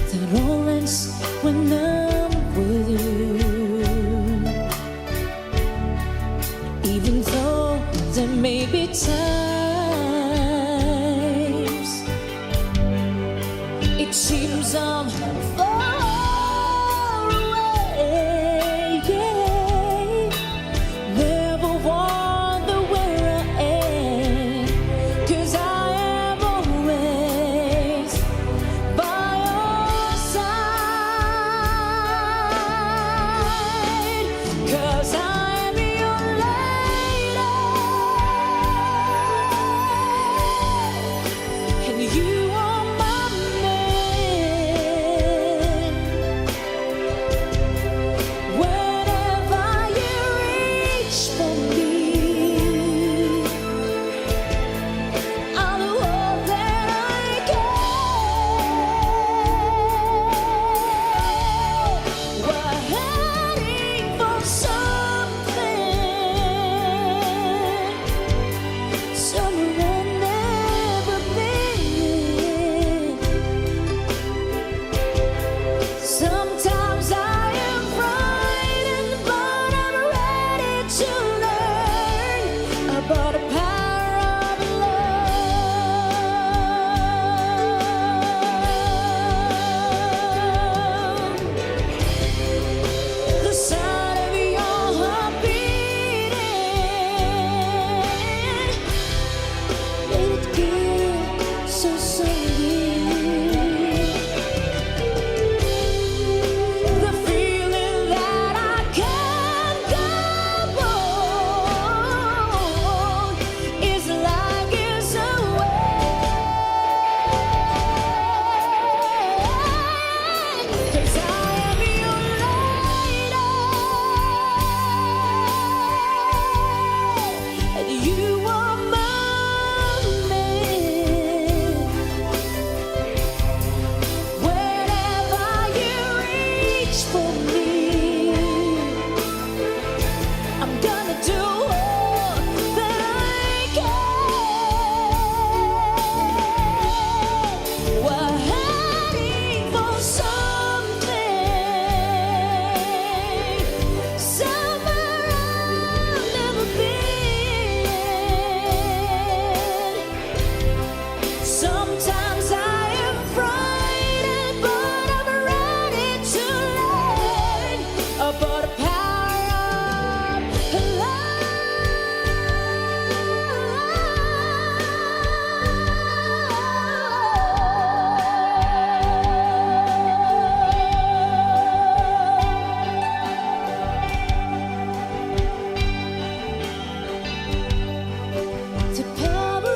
that all ends when I'm with you. Even though there may be times it seems I'm far away, yeah. Never wonder where I am, 'cause I am always by your side, 'cause I am your lady, and you are my man. Whenever you reach for me, I'll do all that I can. We're heading for somewhere I've never been. Sometimes I am frightened, but I'm ready to learn about the power of love. The sound of your heart beating, let it get so sweet. The feeling that I can't go on is like it's away. 'Cause I am your lady, and you are my man. Whenever you reach for me, I'm gonna do all that I can. We're heading for somewhere I've never been. Sometimes I am frightened, but I'm ready to learn about the power of love. The power of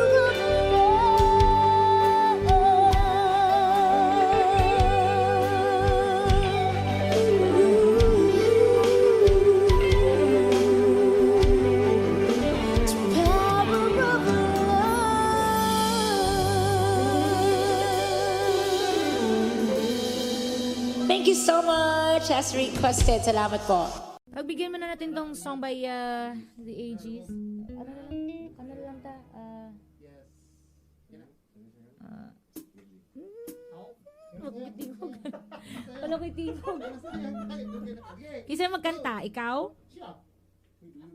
Thank you so much as requested. Salamat po. Pagbigyan mo na natin tong song by The Aegis. Ano lang ta? Magkitingog. Wala ko'y tingog. Kisa magkanta, ikaw?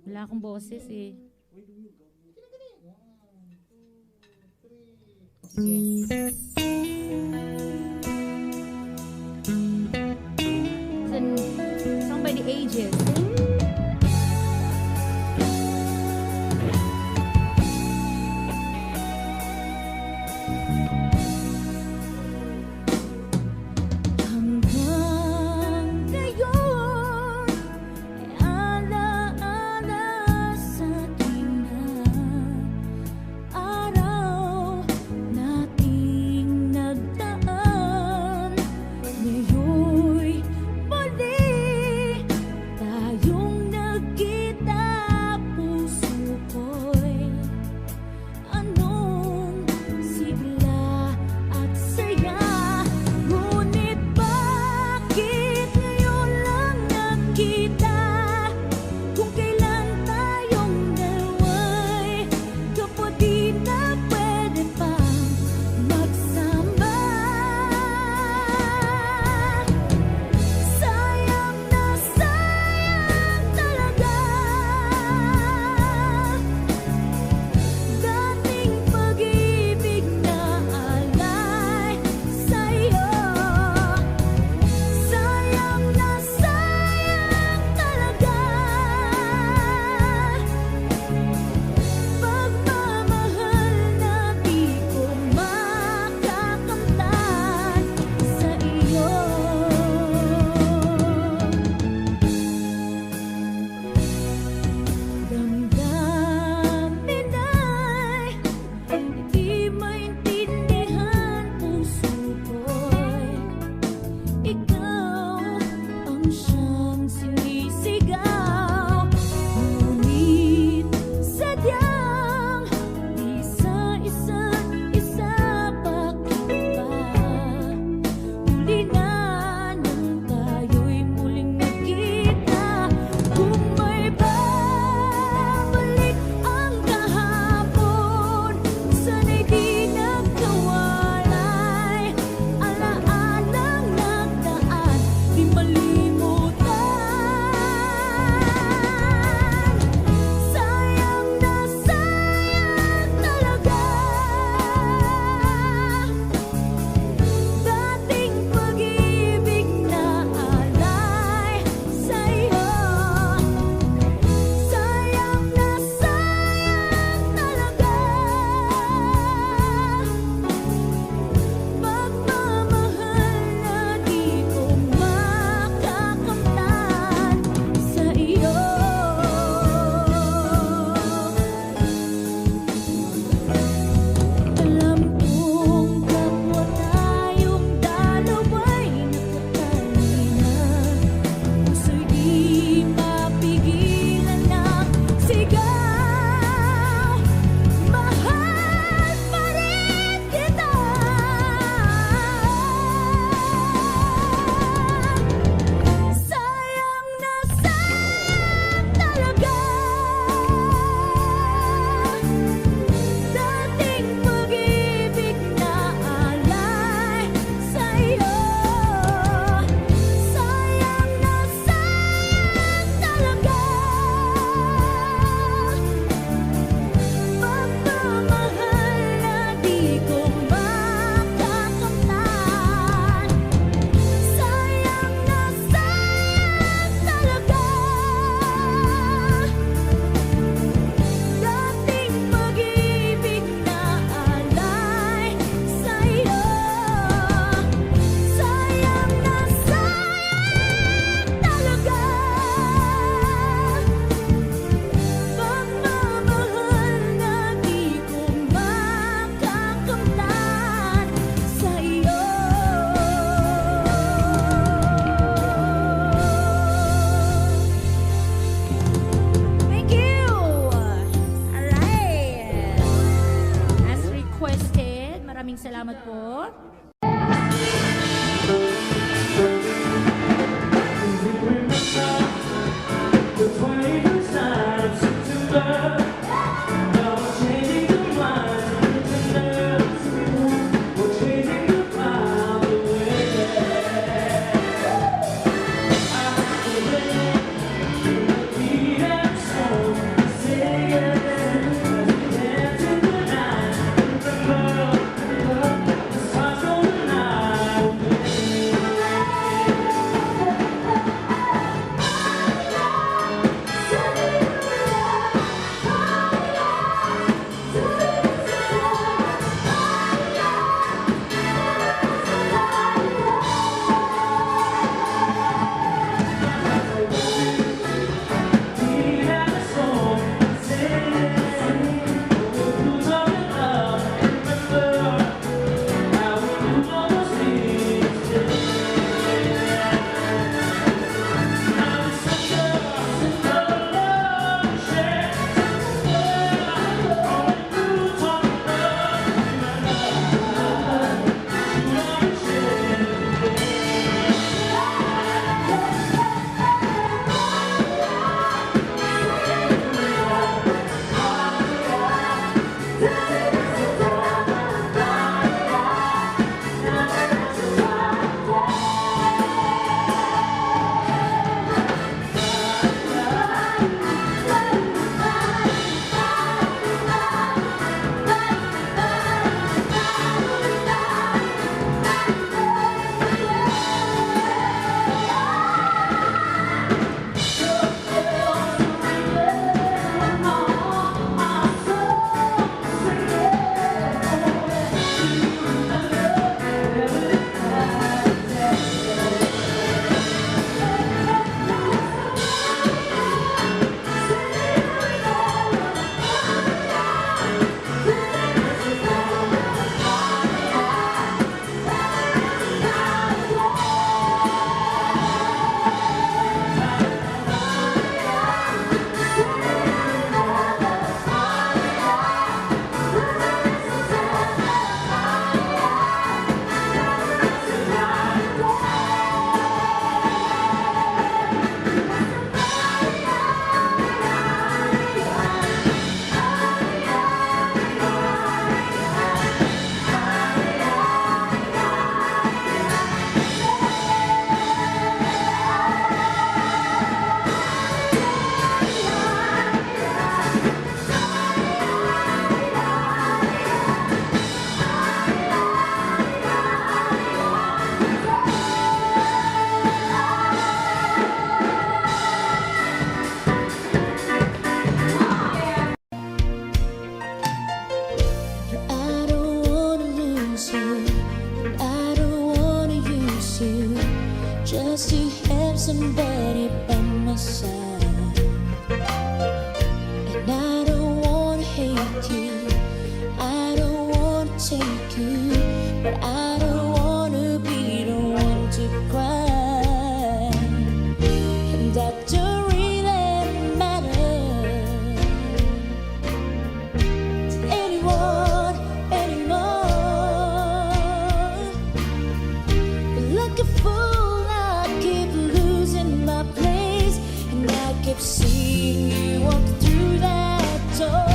Wala akong boses eh. Sige. Song by The Aegis. Hanggang ngayon ay alaala sa akin na araw nating Salamat po. I don't wanna lose you, I don't wanna use you, just to have somebody by my side. And I don't wanna hate you, I don't wanna take you, but I don't wanna be the one to cry. And that don't really matter to anyone anymore. But like a fool, I keep losing my place, and I keep seeing you walk through that door.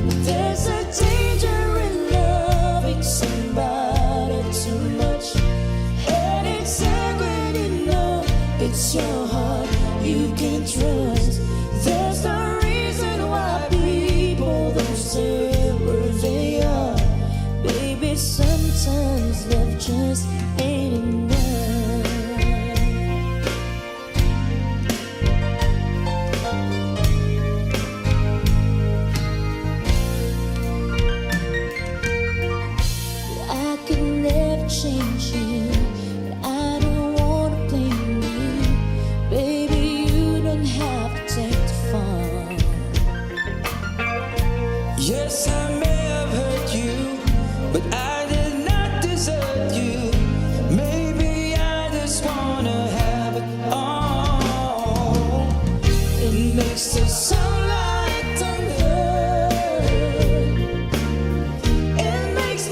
But there's a danger in loving somebody too much, and exactly to know it's your heart you can trust. There's no reason why people don't say where they are. Baby, sometimes love just ain't enough. I could never change you, but I don't wanna blame you. Baby, you don't have to take the fall. Yes, I may have hurt you, but I did not desert you. Maybe I just wanna have it all. It makes the sunlight thunder. It makes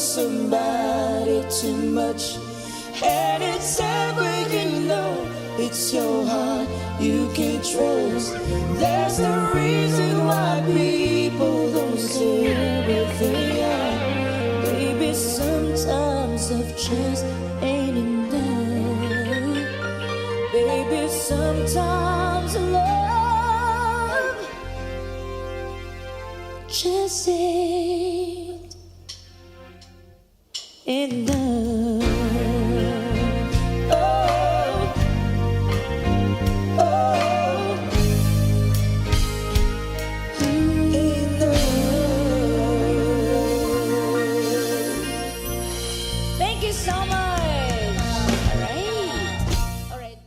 somebody too much, and it's sad when you know it's your heart you can trust. There's a reason why people don't say what they are. Baby, sometimes love just ain't enough. Baby, sometimes love just ain't enough. Thank you so much. All right. All right.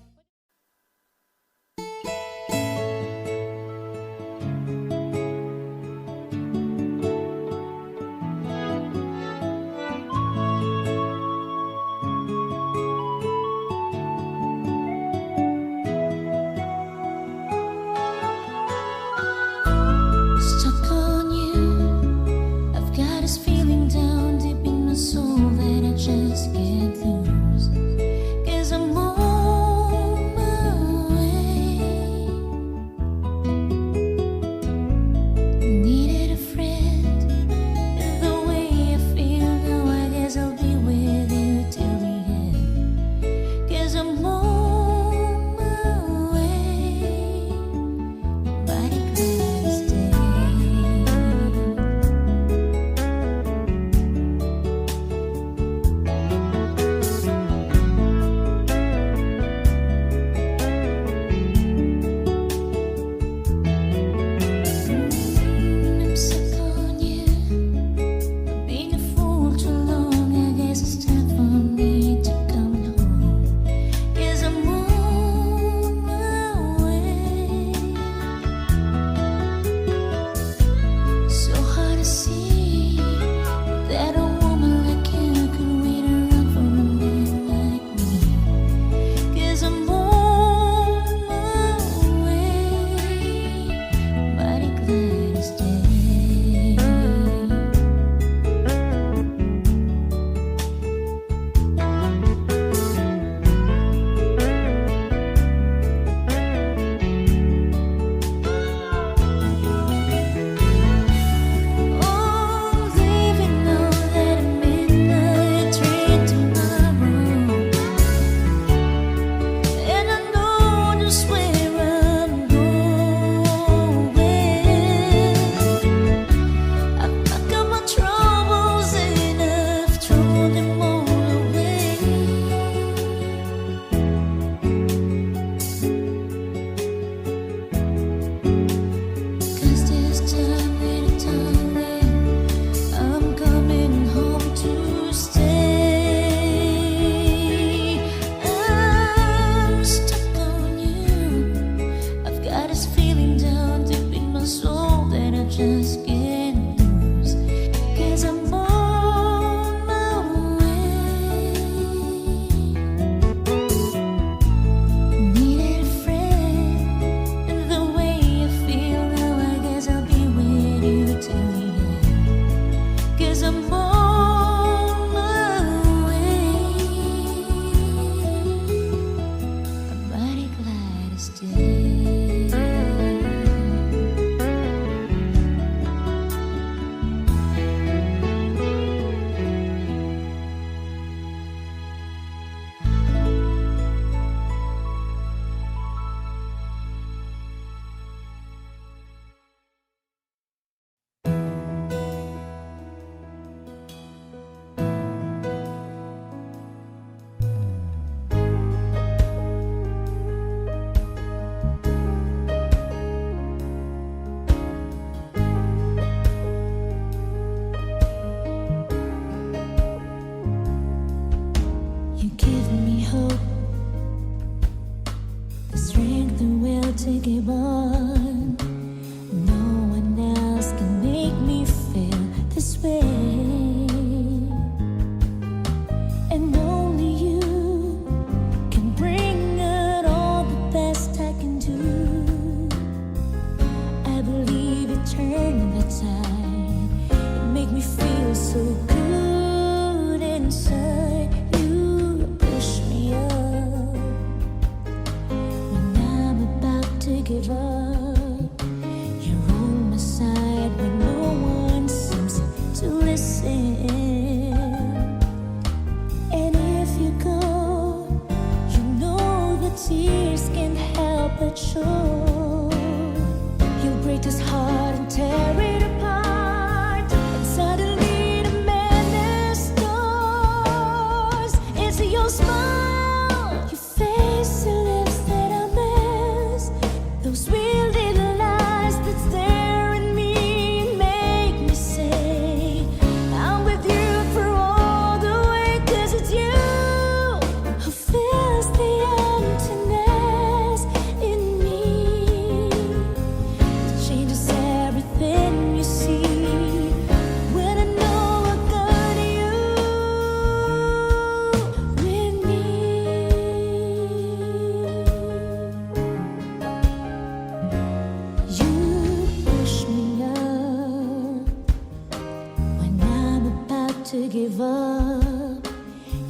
up.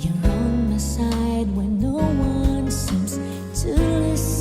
You're on my side when no one seems to listen.